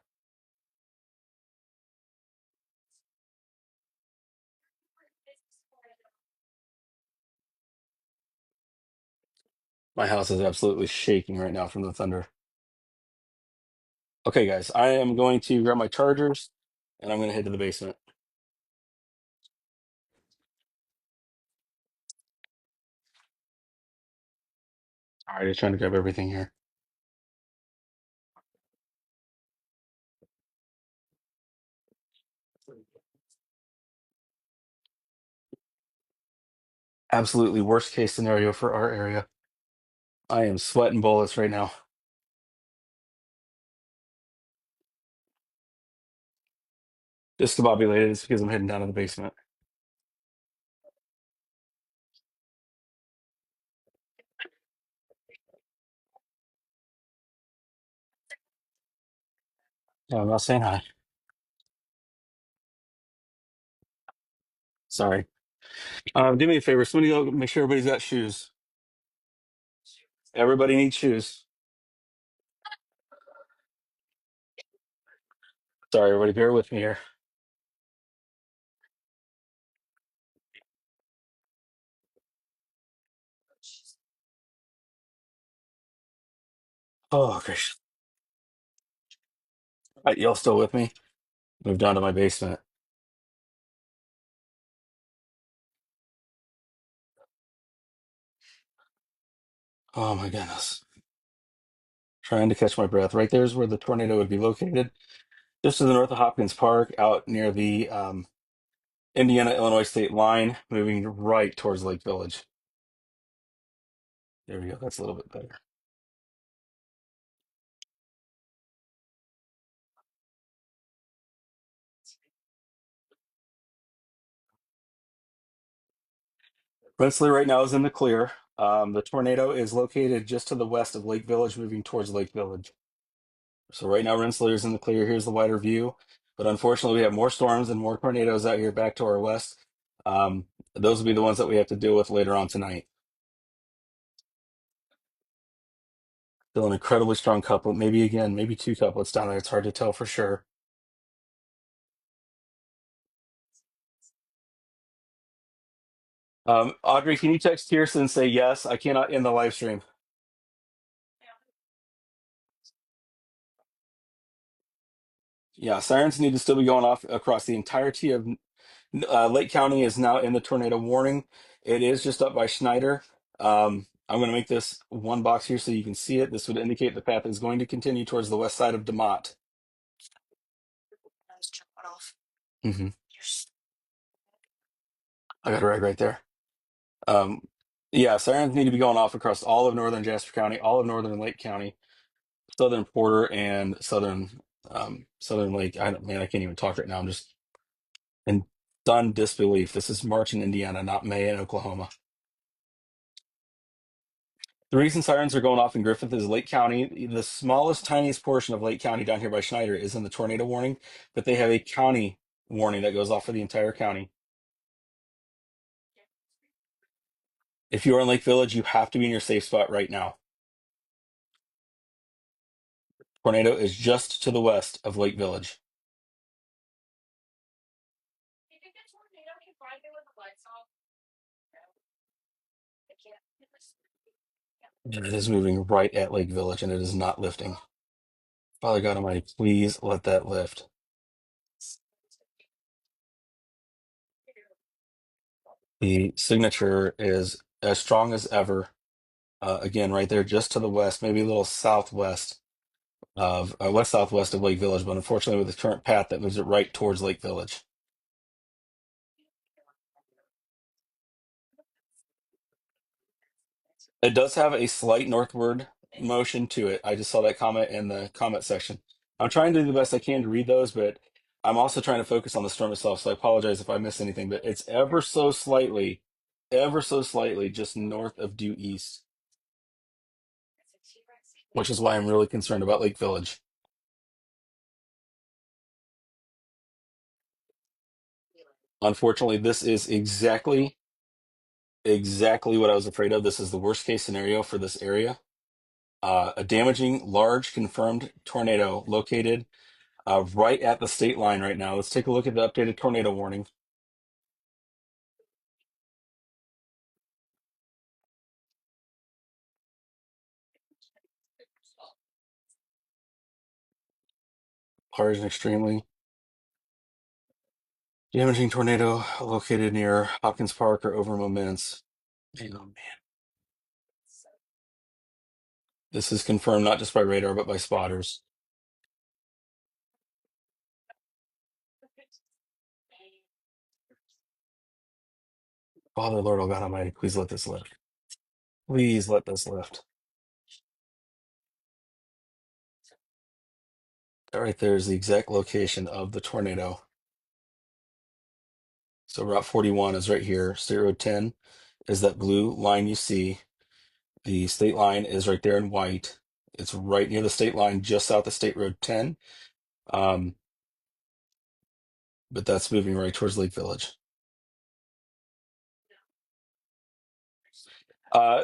My house is absolutely shaking right now from the thunder. Okay, guys, I am going to grab my chargers and I'm going to head to the basement. All right, just trying to grab everything here. Absolutely worst case scenario for our area. I am sweating bullets right now. Discombobulated is because I'm heading down to the basement. Yeah, I'm not saying hi. Sorry. Do me a favor. Somebody go make sure everybody's got shoes. Everybody needs shoes. Sorry, everybody. Bear with me here. Oh, gosh. All right, y'all still with me? Move down to my basement. Oh, my goodness. Trying to catch my breath. Right there's where the tornado would be located. Just to the north of Hopkins Park, out near the Indiana-Illinois state line, moving right towards Lake Village. There we go. That's a little bit better. Rensselaer right now is in the clear. The tornado is located just to the west of Lake Village, moving towards Lake Village. So right now, Rensselaer's in the clear. Here's the wider view. But unfortunately, we have more storms and more tornadoes out here back to our west. Um, those will be the ones that we have to deal with later on tonight. Still an incredibly strong couplet. Maybe again, maybe two couplets down there. It's hard to tell for sure. Audrey, can you text Kirsten and say yes? I cannot end the live stream. Yeah, sirens need to still be going off across the entirety of Lake County is now in the tornado warning. It is just up by Schneider. I'm going to make this one box here so you can see it. This would indicate the path is going to continue towards the west side of DeMotte. hmm I got it right there. Um, yeah, sirens need to be going off across all of northern Jasper County, all of northern Lake County, southern Porter, and southern Lake. I can't even talk right now. I'm just in stunned disbelief. This is March in Indiana, not May in Oklahoma. The reason sirens are going off in Griffith is Lake County. The smallest, tiniest portion of Lake County down here by Schneider is in the tornado warning, but they have a county warning that goes off for the entire county. If you are in Lake Village, you have to be in your safe spot right now. Tornado is just to the west of Lake Village. And it is moving right at Lake Village, and it is not lifting. Father God Almighty, please let that lift. The signature is as strong as ever. Again, right there, just to the west, maybe a little southwest of west southwest of Lake Village, but unfortunately, with the current path, that moves it right towards Lake Village. It does have a slight northward motion to it. I just saw that comment in the comment section. I'm trying to do the best I can to read those, but I'm also trying to focus on the storm itself. So I apologize if I miss anything, but it's ever so slightly just north of due east, which is why I'm really concerned about Lake Village. Unfortunately, this is exactly what I was afraid of. This is the worst case scenario for this area. A damaging, large confirmed tornado located right at the state line right now. Let's take a look at the updated tornado warning. Large and extremely damaging tornado located near Hopkins Park or over Moments. Man, oh man. This is confirmed not just by radar, but by spotters. Father, Lord, oh God Almighty, please let this lift. Please let this lift. That right there is the exact location of the tornado. So Route 41 is right here. State Road 10 is that blue line you see. The state line is right there in white. It's right near the state line, just south of State Road 10. Um, but that's moving right towards Lake Village.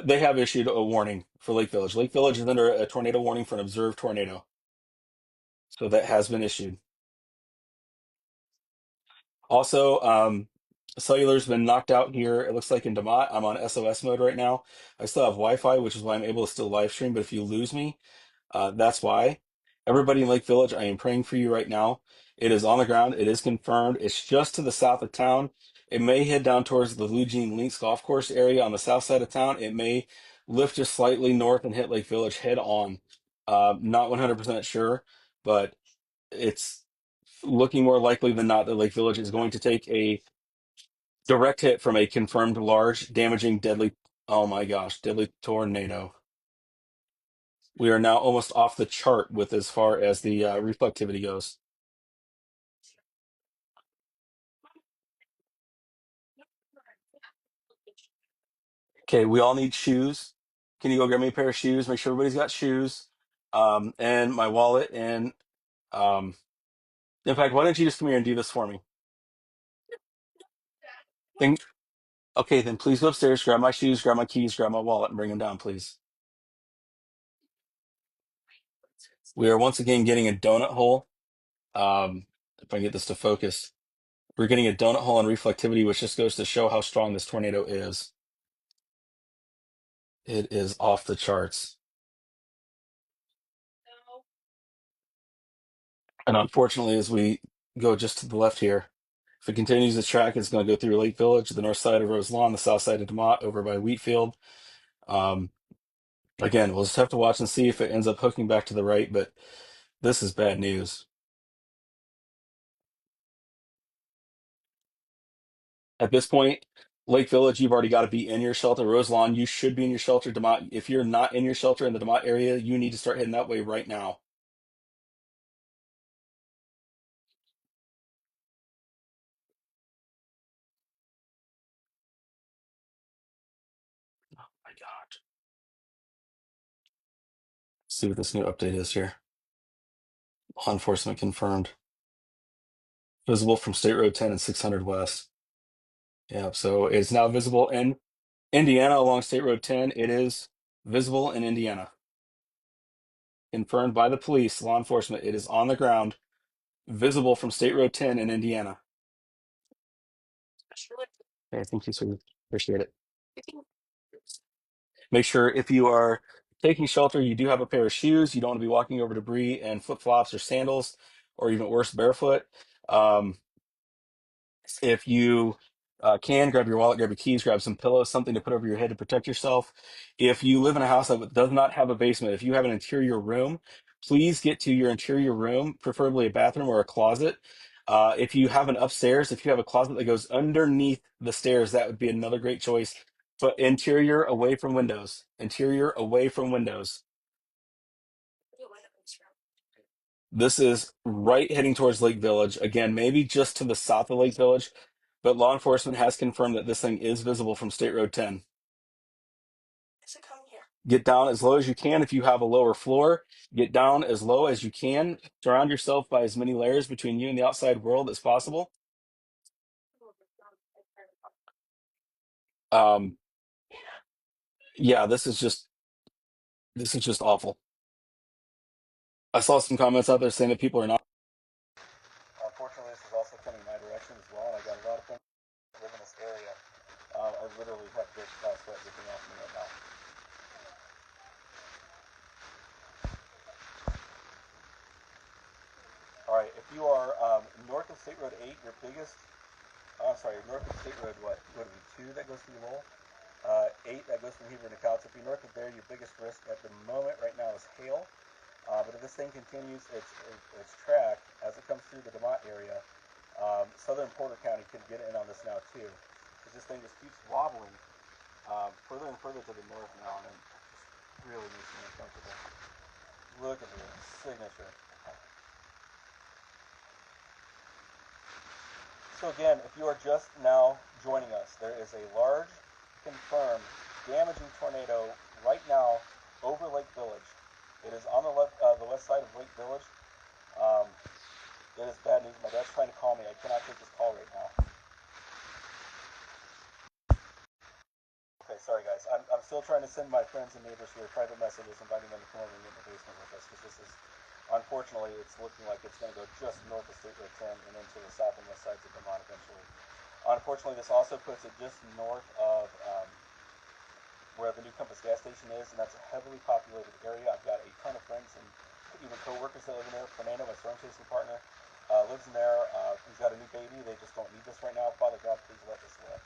They have issued a warning for Lake Village. Lake Village is under a tornado warning for an observed tornado. So that has been issued. Also, cellular's been knocked out here. It looks like in DeMotte. I'm on SOS mode right now. I still have Wi-Fi, which is why I'm able to still live stream. But if you lose me, that's why. Everybody in Lake Village, I am praying for you right now. It is on the ground. It is confirmed. It's just to the south of town. It may head down towards the Eugene Links Golf Course area on the south side of town. It may lift just slightly north and hit Lake Village head on. Not 100% sure, but it's looking more likely than not that Lake Village is going to take a direct hit from a confirmed large, damaging, deadly, oh my gosh, deadly tornado. We are now almost off the chart with as far as the reflectivity goes. Okay, we all need shoes. Can you go grab me a pair of shoes? Make sure everybody's got shoes. and my wallet. And um, in fact, why don't you just come here and do this for me? Then, okay, then please go upstairs, grab my shoes, grab my keys, grab my wallet, and bring them down, please. We are once again getting a donut hole. If I can get this to focus, we're getting a donut hole in reflectivity, which just goes to show how strong this tornado is. It is off the charts. And unfortunately, as we go just to the left here, if it continues its track, it's going to go through Lake Village, the north side of Roselawn, the south side of DeMotte, over by Wheatfield. Um, Again, we'll just have to watch and see if it ends up hooking back to the right, but this is bad news. At this point, Lake Village, you've already got to be in your shelter. Roselawn, you should be in your shelter. DeMotte, if you're not in your shelter in the DeMotte area, you need to start heading that way right now. Oh my God. Let's see what this new update is here. Law enforcement confirmed. Visible from State Road 10 and 600 West. Yeah, so it's now visible in Indiana along State Road 10. It is visible in Indiana. Confirmed by the police, law enforcement. It is on the ground, visible from State Road 10 in Indiana. Okay, thank you, sir. Appreciate it. Make sure if you are taking shelter, you do have a pair of shoes. You don't want to be walking over debris and flip-flops or sandals, or even worse, barefoot. Um, If you can, grab your wallet, grab your keys, grab some pillows, something to put over your head to protect yourself. If you live in a house that does not have a basement, if you have an interior room, please get to your interior room, preferably a bathroom or a closet. If you have an upstairs, if you have a closet that goes underneath the stairs, that would be another great choice. But interior away from windows. Interior away from windows. This is right heading towards Lake Village. Again, maybe just to the south of Lake Village, but law enforcement has confirmed that this thing is visible from State Road 10. Get down as low as you can if you have a lower floor. Get down as low as you can. Surround yourself by as many layers between you and the outside world as possible. Um, yeah, this is just awful. I saw some comments out there saying that people are not. Unfortunately, this is also coming my direction as well, and I got a lot of friends who live in this area. I literally have good sweat dripping off me right now. All right, if you are north of State Road 8, your biggest, sorry, north of State Road, what would it be, 2 that goes through Lowell? 8 that goes from Hebron to Couch. If you're north of there, your biggest risk at the moment right now is hail. But if this thing continues its track as it comes through the DeMotte area, southern Porter County could get in on this now too. Because this thing just keeps wobbling further and further to the north now, and it just really makes me uncomfortable. Look at the signature. So again, if you are just now joining us, there is a large, confirmed, damaging tornado right now over Lake Village. It is on the west side of Lake Village. Um, it is bad news. My dad's trying to call me. I cannot take this call right now. Okay, sorry guys. I'm still trying to send my friends and neighbors here private messages inviting them to come over and get in the basement with us, because this is, unfortunately, it's looking like it's going to go just north of State Road 10 and into the south and west sides of DeMotte eventually. Unfortunately, this also puts it just north of where the new Compass gas station is, and that's a heavily populated area. I've got a ton of friends and even coworkers that live in there. Fernando, my storm chasing partner, lives in there. He's got a new baby. They just don't need this right now. Father God, please let this live.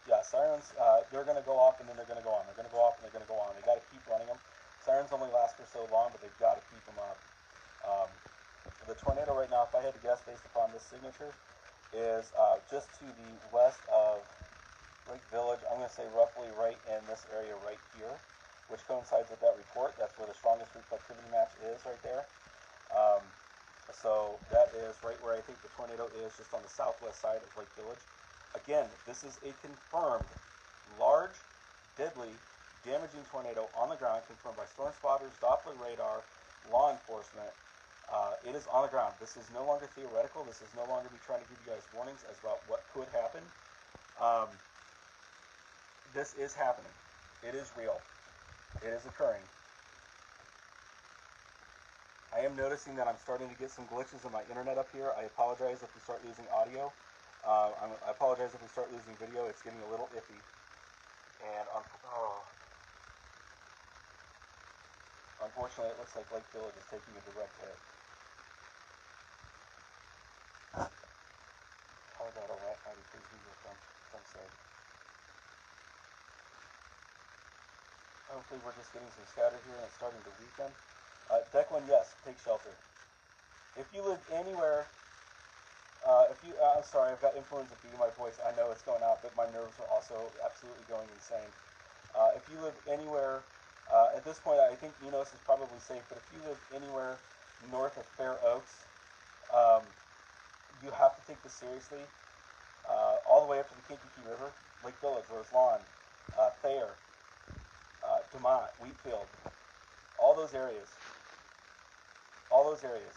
Yeah, sirens, they're going to go off and then they're going to go on. They're going to go off and they're going to go on. They got to keep running them. Sirens only last for so long, but they've got to keep them up. Um, the tornado right now, if I had to guess based upon this signature, is just to the west of Lake Village. I'm going to say roughly right in this area right here, which coincides with that report. That's where the strongest reflectivity match is right there. Um, so that is right where I think the tornado is, just on the southwest side of Lake Village. Again, this is a confirmed large, deadly, damaging tornado on the ground confirmed by storm spotters, Doppler radar, law enforcement. It is on the ground. This is no longer theoretical. This is no longer me trying to give you guys warnings as about what could happen. This is happening. It is real. It is occurring. I am noticing that I'm starting to get some glitches in my internet up here. I apologize if we start losing audio. I apologize if we start losing video. It's getting a little iffy. And unfortunately, it looks like Lake Village is taking a direct hit. Colorado Rat 93 from said. Hopefully we're just getting some scatter here and it's starting to weaken. Declan, yes, take shelter. If you live anywhere, I'm sorry, I've got influenza B in my voice. I know it's going out, but my nerves are also absolutely going insane. If you live anywhere, at this point, I think Enos is probably safe, but if you live anywhere north of Fair Oaks, you have to take this seriously. All the way up to the Kankakee River, Lake Village, Roselawn, Thayer, DeMotte, Wheatfield, all those areas.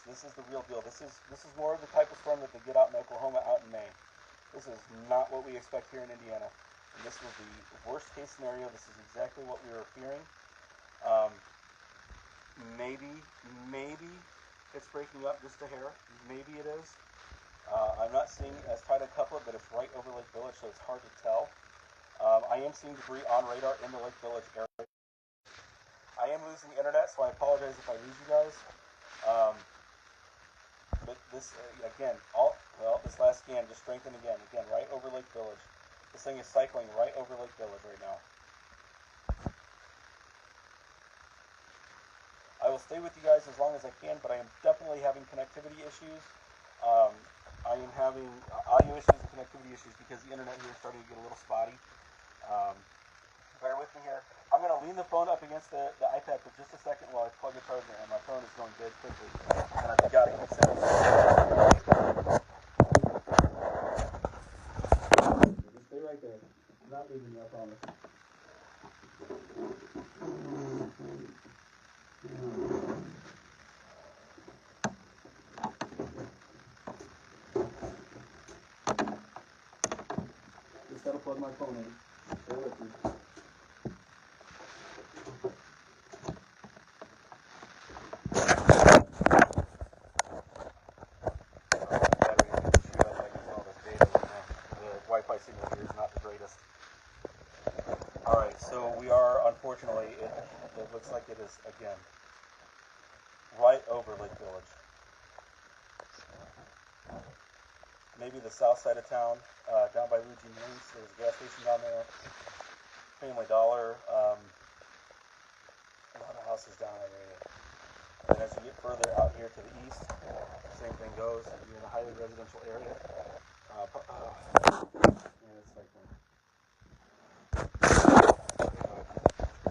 This is the real deal. This is more of the type of storm that they get out in Oklahoma out in May. This is not what we expect here in Indiana. And this was the worst case scenario. This is exactly what we were fearing. Maybe it's breaking up just a hair. Maybe it is. I'm not seeing as tight a couplet, but it's right over Lake Village, so it's hard to tell. I am seeing debris on radar in the Lake Village area. I am losing internet, so I apologize if I lose you guys. But this, again, this last scan just strengthened again, right over Lake Village. This thing is cycling right over Lake Village right now. I will stay with you guys as long as I can, but I am definitely having connectivity issues. I am having audio issues and connectivity issues because the internet here is starting to get a little spotty. Bear with me here. I'm going to lean the phone up against the iPad for just a second while I plug the charger in. My phone is going dead quickly, and I've got to keep sending. Just stay right there. I'm not leaving you, I promise. Just got to plug my phone in. Stay with me. Wi-Fi signal here is not the greatest. Alright, so we are, unfortunately, it looks like it is, again, right over Lake Village. Maybe the south side of town, down by Luigi News. There's a gas station down there. Family Dollar. A lot of houses down that area. And then as you get further out here to the east, same thing goes. You're in a highly residential area. Yeah, it's like that.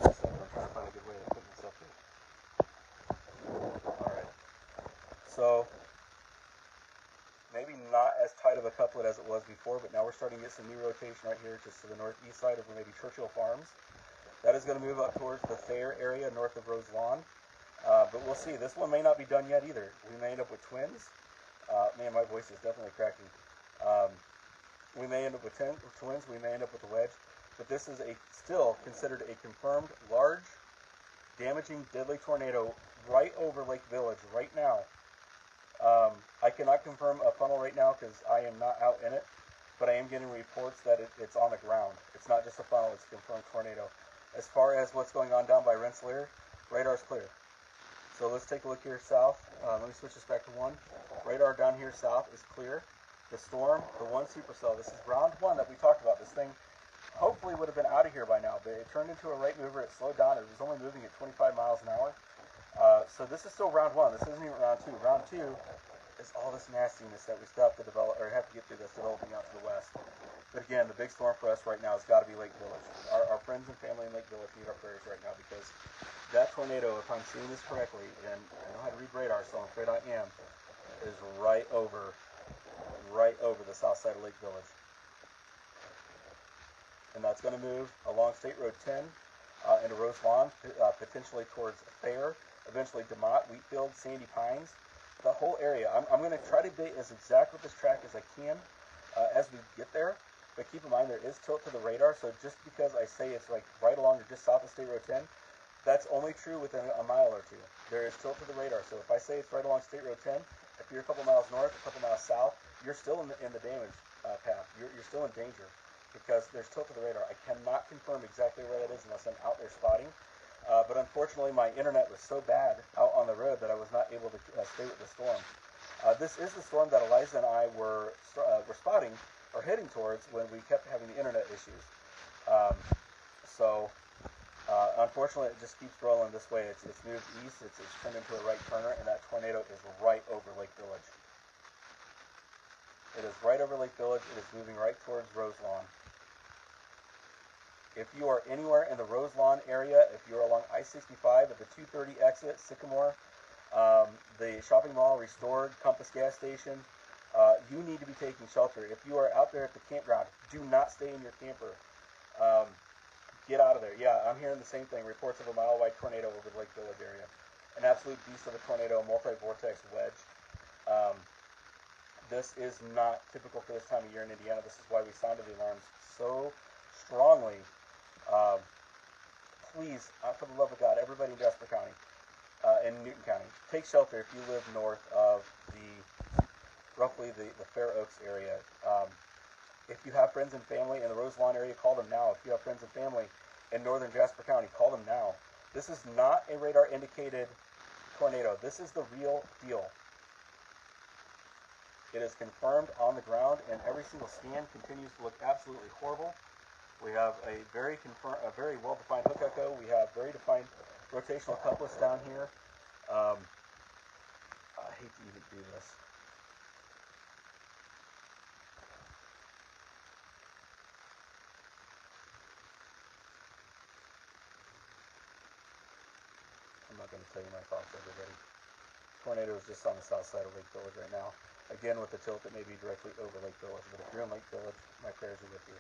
I'm trying to find a good way to put myself here. Alright. So, maybe not as tight of a couplet as it was before, but now we're starting to get some new rotation right here just to the northeast side of maybe Churchill Farms. That is going to move up towards the Thayer area north of Roselawn. But we'll see. This one may not be done yet either. We may end up with twins. Man, my voice is definitely cracking. We may end up with twins. We may end up with a wedge. But this is still considered a confirmed large, damaging, deadly tornado right over Lake Village right now. I cannot confirm a funnel right now because I am not out in it, but I am getting reports that it's on the ground. It's not just a funnel, it's a confirmed tornado. As far as what's going on down by Rensselaer, radar's clear. So let's take a look here south. Let me switch this back to 1. Radar down here south is clear. The storm, the 1 supercell, this is round 1 that we talked about. This thing hopefully would have been out of here by now, but it turned into a right mover. It slowed down. It was only moving at 25 miles an hour. So this is still round 1. This isn't even round 2. Round 2 is all this nastiness that we still have to develop, or have to get through, that's developing out to the west. But again, the big storm for us right now has got to be Lake Village. Our friends and family in Lake Village need our prayers right now, because that tornado, if I'm seeing this correctly, and I know how to read radar, so I'm afraid I am, is right over the south side of Lake Village. and that's going to move along State Road 10 into Roselawn, potentially towards Thayer, eventually DeMotte, Wheatfield, Sandy Pines, the whole area. I'm going to try to be as exact with this track as I can as we get there, but keep in mind there is tilt to the radar, so just because I say it's like right along or just south of State Road 10, that's only true within a mile or two. There is tilt to the radar, so if I say it's right along State Road 10, if you're a couple miles north, a couple miles south, you're still in the damage path. You're still in danger because there's tilt to the radar. I cannot confirm exactly where that is unless I'm out there spotting. But unfortunately, my internet was so bad out on the road that I was not able to stay with the storm. This is the storm that Eliza and I were spotting or heading towards when we kept having the internet issues. Unfortunately, it just keeps rolling this way. It's moved east. It's turned into a right turner, and that tornado is right over Lake Village. It is right over Lake Village. It is moving right towards Roselawn. If you are anywhere in the Roselawn area, if you're along I-65 at the 230 exit, Sycamore, the shopping mall, Restored, Compass gas station, you need to be taking shelter. If you are out there at the campground, do not stay in your camper. Get out of there. Yeah, I'm hearing the same thing. Reports of a mile-wide tornado over the Lake Village area. An absolute beast of a tornado, multi-vortex wedge. This is not typical for this time of year in Indiana. This is why we sounded the alarms so strongly. Please, for the love of God, everybody in Jasper County and Newton County, take shelter if you live north of roughly the Fair Oaks area. If you have friends and family in the Roselawn area, call them now. If you have friends and family in northern Jasper County, call them now. This is not a radar-indicated tornado. This is the real deal. It is confirmed on the ground, and every single scan continues to look absolutely horrible. We have a very well-defined hook echo. We have very defined rotational couplets down here. I hate to even do this. I'm not going to tell you my thoughts, everybody. Tornado is just on the south side of Lake Village right now. Again, with the tilt, it may be directly over Lake Village, but if you're in Lake Village, my prayers are with you.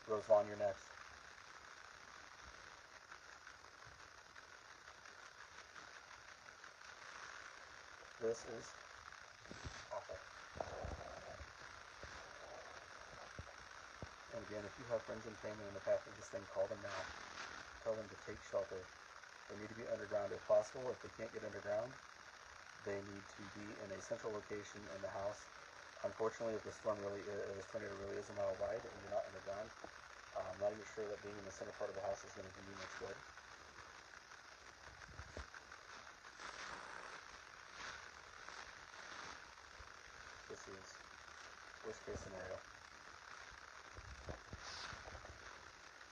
Roselawn, you're next. This is awful. And again, if you have friends and family in the path of this thing, call them now. Tell them to take shelter. They need to be underground if possible. If they can't get underground, they need to be in a central location in the house. Unfortunately, if this tornado really is a mile wide and you're not underground, I'm not even sure that being in the center part of the house is going to do you much good. This is worst case scenario.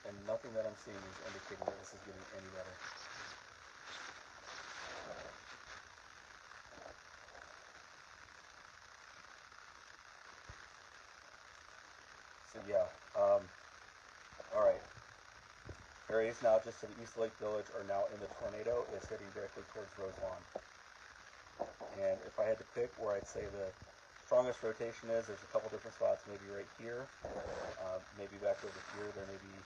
And nothing that I'm seeing is indicating that this is getting any better. So yeah, alright. Areas now just to the east of Lake Village are now in the tornado. It's heading directly towards Roselawn. And if I had to pick where I'd say the strongest rotation is, there's a couple different spots, maybe right here, maybe back over here. There may be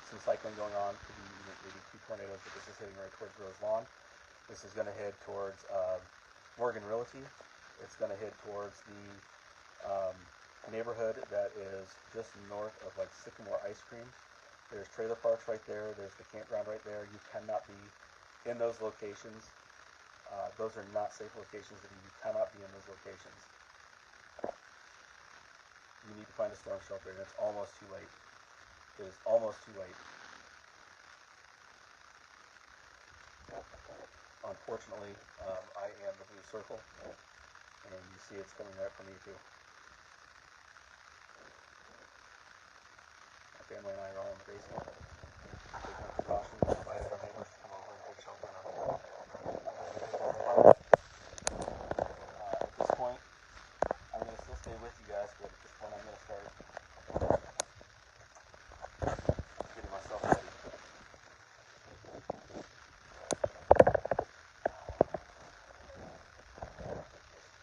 some cycling going on, could be maybe two tornadoes, but this is heading right towards Roselawn. This is going to head towards Morgan Realty. It's going to head towards the neighborhood that is just north of like Sycamore Ice Cream. There's trailer parks right there. There's the campground right there. You cannot be in those locations. Those are not safe locations. You cannot be in those locations. You need to find a storm shelter, and it's almost too late. It is almost too late. Unfortunately, I am the blue circle, and you see it's coming right for me too. My family and I are all in the basement. Taking precautions, invited our neighbors to come over and take shelter in our home. At this point, I'm going to still stay with you guys, but at this point I'm going to start getting myself ready.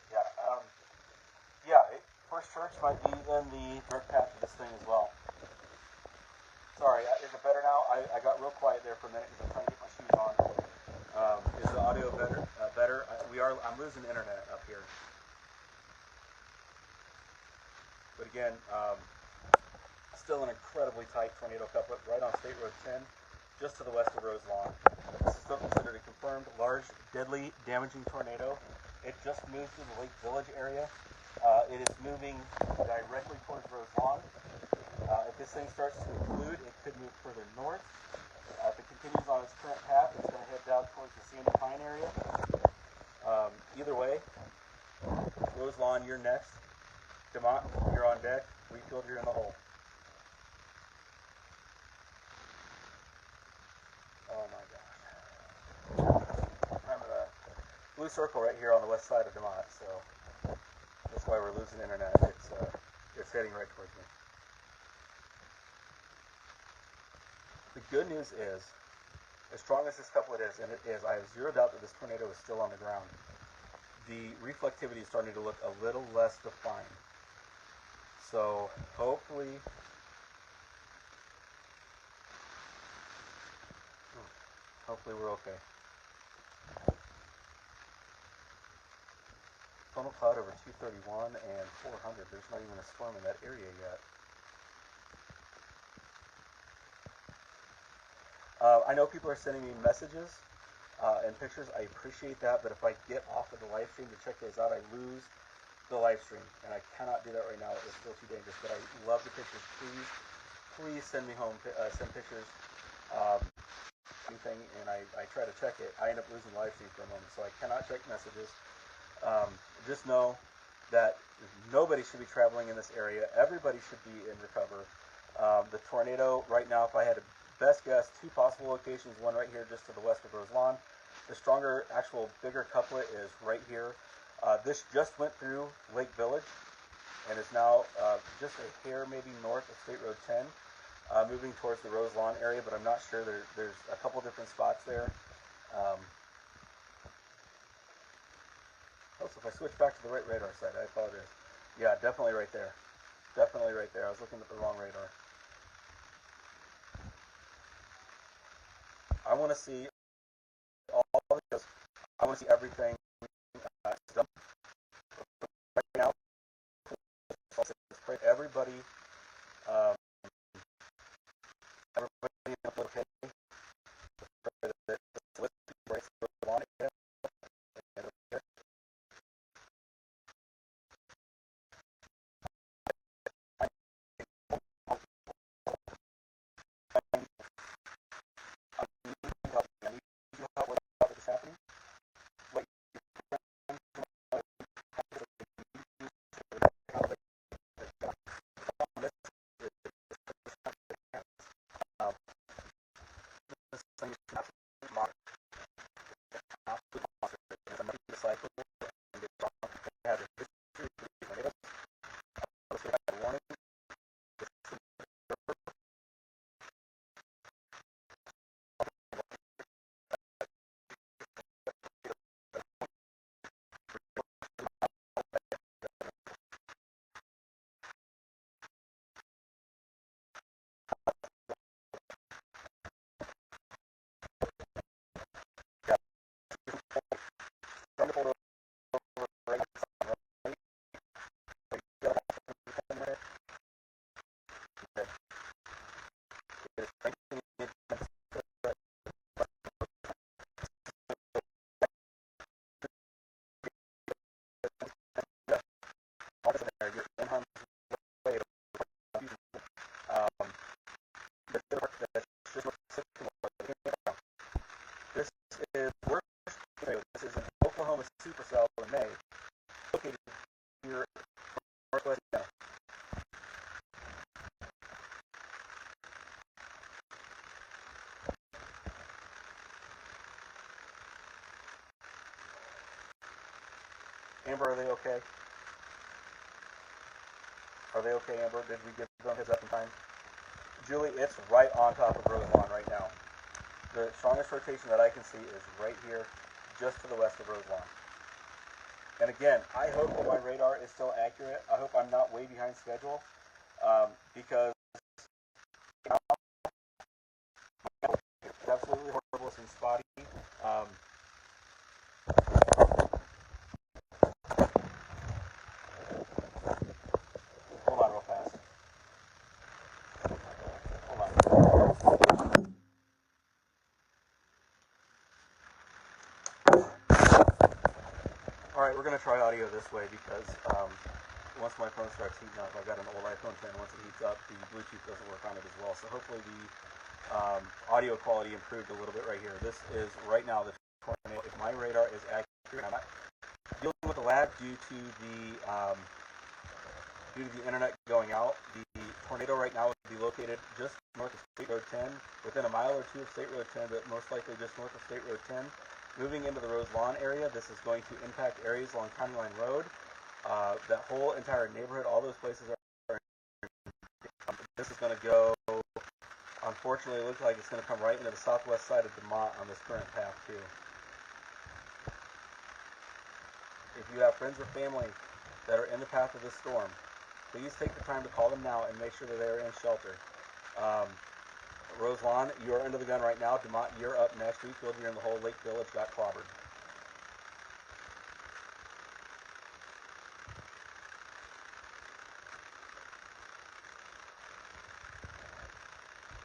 Yeah, torch might be in the direct path of this thing as well. Sorry, is it better now? I got real quiet there for a minute because I'm trying to get my shoes on. Is the audio better? I'm losing internet up here. But again, still an incredibly tight tornado couplet right on State Road 10, just to the west of Roselawn. This is still considered a confirmed large, deadly, damaging tornado. It just moved through the Lake Village area. It is moving directly towards Roselawn. If this thing starts to occlude, it could move further north. If it continues on its current path, it's going to head down towards the Sandy Pine area. Either way, Roselawn, you're next. DeMotte, you're on deck. Wheatfield, you're in the hole. Oh my gosh. I'm in a blue circle right here on the west side of DeMotte, so that's why we're losing internet. It's heading right towards me. The good news is, as strong as this couplet is, and it is, I have zero doubt that this tornado is still on the ground. The reflectivity is starting to look a little less defined. So hopefully, we're okay. Funnel cloud over 231 and 400. There's not even a storm in that area yet. I know people are sending me messages and pictures. I appreciate that, but if I get off of the live stream to check those out, I lose the live stream, and I cannot do that right now. It's still too dangerous, but I love the pictures. Please send me home, send pictures, anything, and I try to check it. I end up losing the live stream for a moment, so I cannot check messages. Just know that nobody should be traveling in this area. Everybody should be in recover. The tornado right now, if I had to best guess, two possible locations, one right here just to the west of Roselawn. The stronger, actual, bigger couplet is right here. This just went through Lake Village and is now just a hair maybe north of State Road 10, moving towards the Roselawn area, but I'm not sure. There's a couple different spots there. So if I switch back to the right radar side, I apologize. Yeah, definitely right there. Definitely right there. I was looking at the wrong radar. I want to see all of this. I want to see everything done right now. Everybody, okay. This is an Oklahoma supercell in May, located here northwest. Amber, are they okay? Are they okay, Amber? Did we give them heads up in time? Julie, it's right on top of Roselawn right now. The strongest rotation that I can see is right here, just to the west of Roselawn. And again, I hope that my radar is still accurate. I hope I'm not way behind schedule, because it's absolutely horrible and spotty. Hold on real fast. Hold on. All right, we're going to try audio this way because once my phone starts heating up, I've got an old iPhone 10. Once it heats up, the Bluetooth doesn't work on it as well. So hopefully the audio quality improved a little bit right here. This is right now the tornado. If my radar is accurate, I'm not dealing with a lag due to the internet going out. The tornado right now would be located just north of State Road 10, within a mile or two of State Road 10, but most likely just north of State Road 10. Moving into the Roselawn area, this is going to impact areas along Kniman Road. That whole entire neighborhood, all those places are. This is going to go. Unfortunately, it looks like it's going to come right into the southwest side of DeMotte on this current path too. If you have friends or family that are in the path of this storm, please take the time to call them now and make sure that they are in shelter. Roselawn, you are under the gun right now. DeMotte, you're up next. Wheatfield, you're in the hole. Lake Village got clobbered.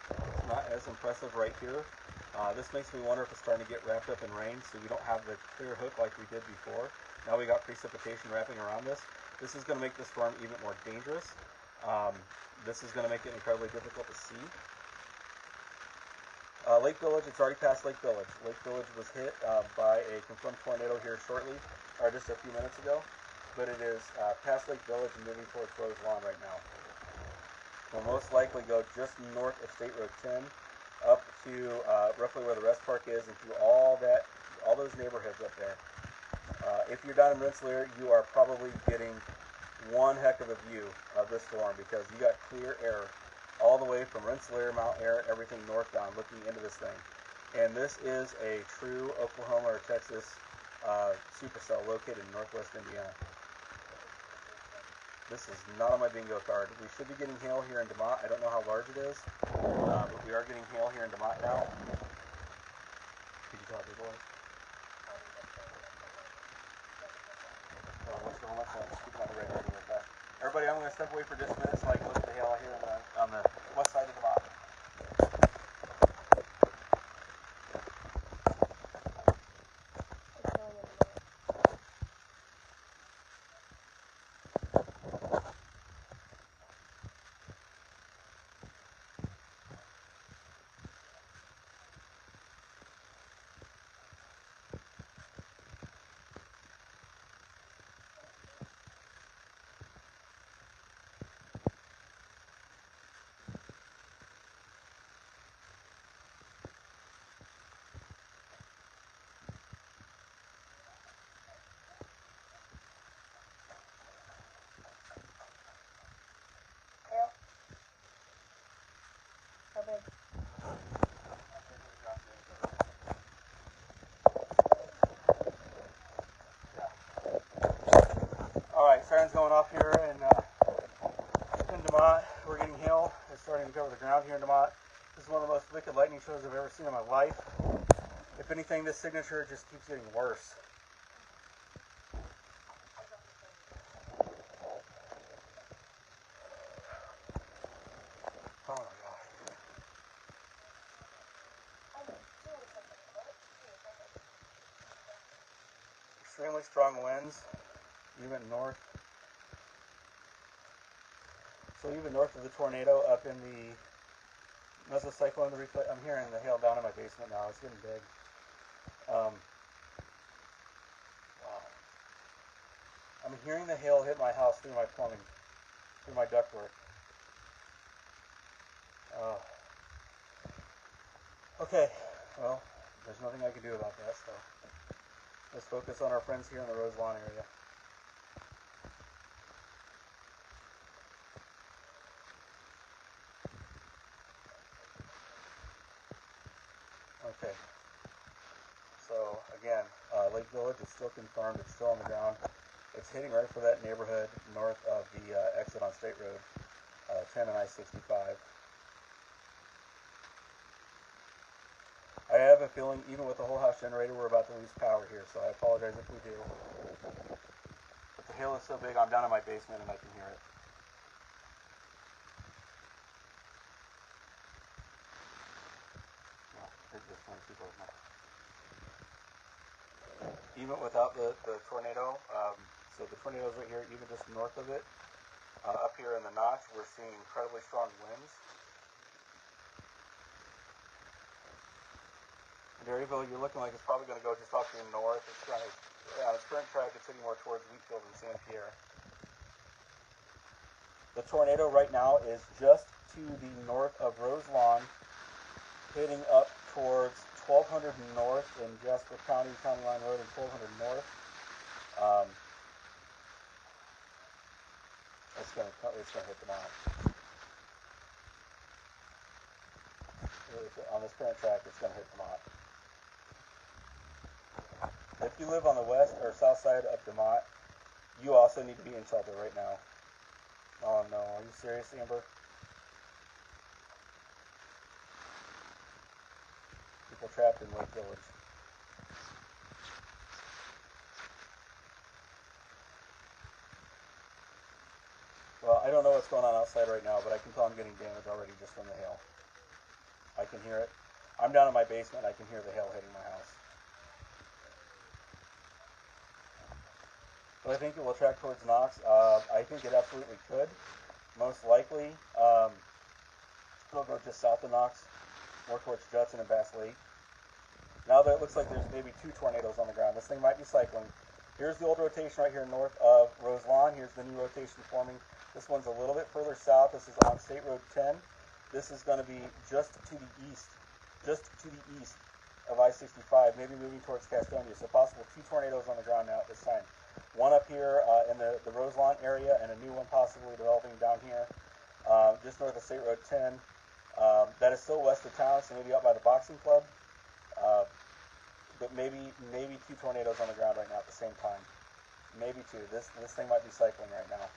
It's not as impressive right here. This makes me wonder if it's starting to get wrapped up in rain, so we don't have the clear hook like we did before. Now we got precipitation wrapping around this. This is going to make the storm even more dangerous. This is going to make it incredibly difficult to see. Lake Village, it's already past Lake Village. Lake Village was hit by a confirmed tornado here shortly, or just a few minutes ago, but it is past Lake Village and moving towards Roselawn right now. Will most likely go just north of State Road 10, up to roughly where the rest park is, and through all those neighborhoods up there. If you're down in Rensselaer, you are probably getting one heck of a view of this storm because you got clear air all the way from Rensselaer, Mount Air, everything northbound looking into this thing. And this is a true Oklahoma or Texas supercell located in northwest Indiana. This is not on my bingo card. We should be getting hail here in DeMotte. I don't know how large it is, but we are getting hail here in DeMotte now. Could you tell how big it was? What's the homework? Just keep it on the radar real fast. Everybody, I'm going to step away for just a minute so I can look at the hail out here on the west side of DeMotte. Alright, sirens going off here in DeMotte. We're getting hail. It's starting to cover the ground here in DeMotte. This is one of the most wicked lightning shows I've ever seen in my life. If anything, this signature just keeps getting worse. Oh my gosh. Extremely strong winds, even north. So even north of the tornado, up in the mesocyclone, I'm hearing the hail down in my basement now. It's getting big. Wow. I'm hearing the hail hit my house through my plumbing, through my ductwork. Okay, well, there's nothing I can do about that, so let's focus on our friends here in the Roselawn area. Okay, so again, Lake Village is still confirmed. It's still on the ground. It's hitting right for that neighborhood north of the exit on State Road 10 and I-65. I have a feeling, even with the whole house generator, we're about to lose power here, so I apologize if we do. But the hail is so big, I'm down in my basement and I can hear it. Even without the tornado, so the tornado's right here, even just north of it, up here in the Knox, we're seeing incredibly strong winds. Maryville, you're looking like it's probably going to go just off to the north. It's kind of, on its current track, it's heading more towards Wheatfield and San Pierre. The tornado right now is just to the north of Roselawn, heading up towards 1200 north in Jasper County, County Line Road, and 1200 north. It's going to hit them out. On this current track, it's going to hit them out. If you live on the west or south side of DeMotte, you also need to be in shelter right now. Oh no, are you serious, Amber? People trapped in Lake Village. Well, I don't know what's going on outside right now, but I can tell I'm getting damage already just from the hail. I can hear it. I'm down in my basement, I can hear the hail hitting my house. But I think it will track towards Knox. I think it absolutely could. Most likely, it'll go just south of Knox, more towards Judson and Bass Lake. Now that it looks like there's maybe two tornadoes on the ground, this thing might be cycling. Here's the old rotation right here north of Roselawn. Here's the new rotation forming. This one's a little bit further south. This is on State Road 10. This is going to be just to the east of I-65, maybe moving towards Castonia. So possible two tornadoes on the ground now at this time. One up here in the Roselawn area, and a new one possibly developing down here, just north of State Road 10. That is still west of town, so maybe out by the boxing club. But maybe two tornadoes on the ground right now at the same time. Maybe two. This thing might be cycling right now.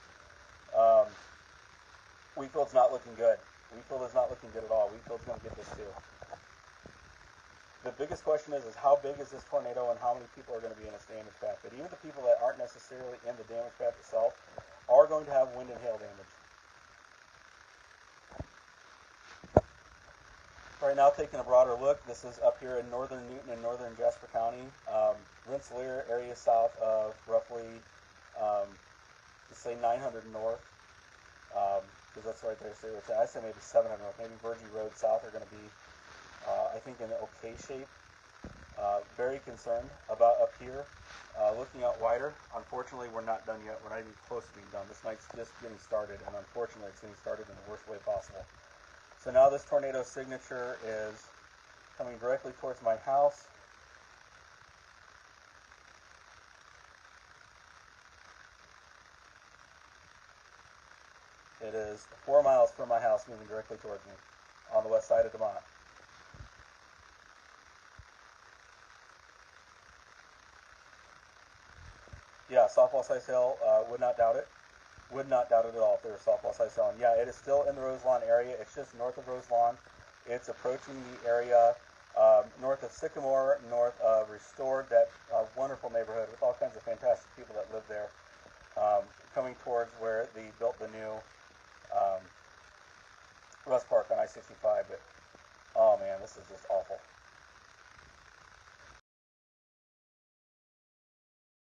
Wheatfield's not looking good. Wheatfield is not looking good at all. Wheatfield's going to get this too. The biggest question is how big is this tornado and how many people are going to be in its damage path? But even the people that aren't necessarily in the damage path itself are going to have wind and hail damage. Right now, taking a broader look, this is up here in northern Newton and northern Jasper County. Rensselaer area south of roughly, let's say 900 north, because that's right there. So I say maybe 700 north. Maybe Virgie Road south are going to be, I think, in okay shape. Very concerned about up here. Looking out wider, unfortunately, we're not done yet. We're not even close to being done. This night's just getting started, and unfortunately, it's getting started in the worst way possible. So now this tornado signature is coming directly towards my house. It is 4 miles from my house, moving directly towards me on the west side of DeMotte. Yeah, softball size hail, would not doubt it. Would not doubt it at all if there was softball size hail. And yeah, it is still in the Roselawn area. It's just north of Roselawn. It's approaching the area north of Sycamore, north of Restored, that wonderful neighborhood with all kinds of fantastic people that live there, coming towards where they built the new Russ Park on I-65. But, oh man, this is just awful.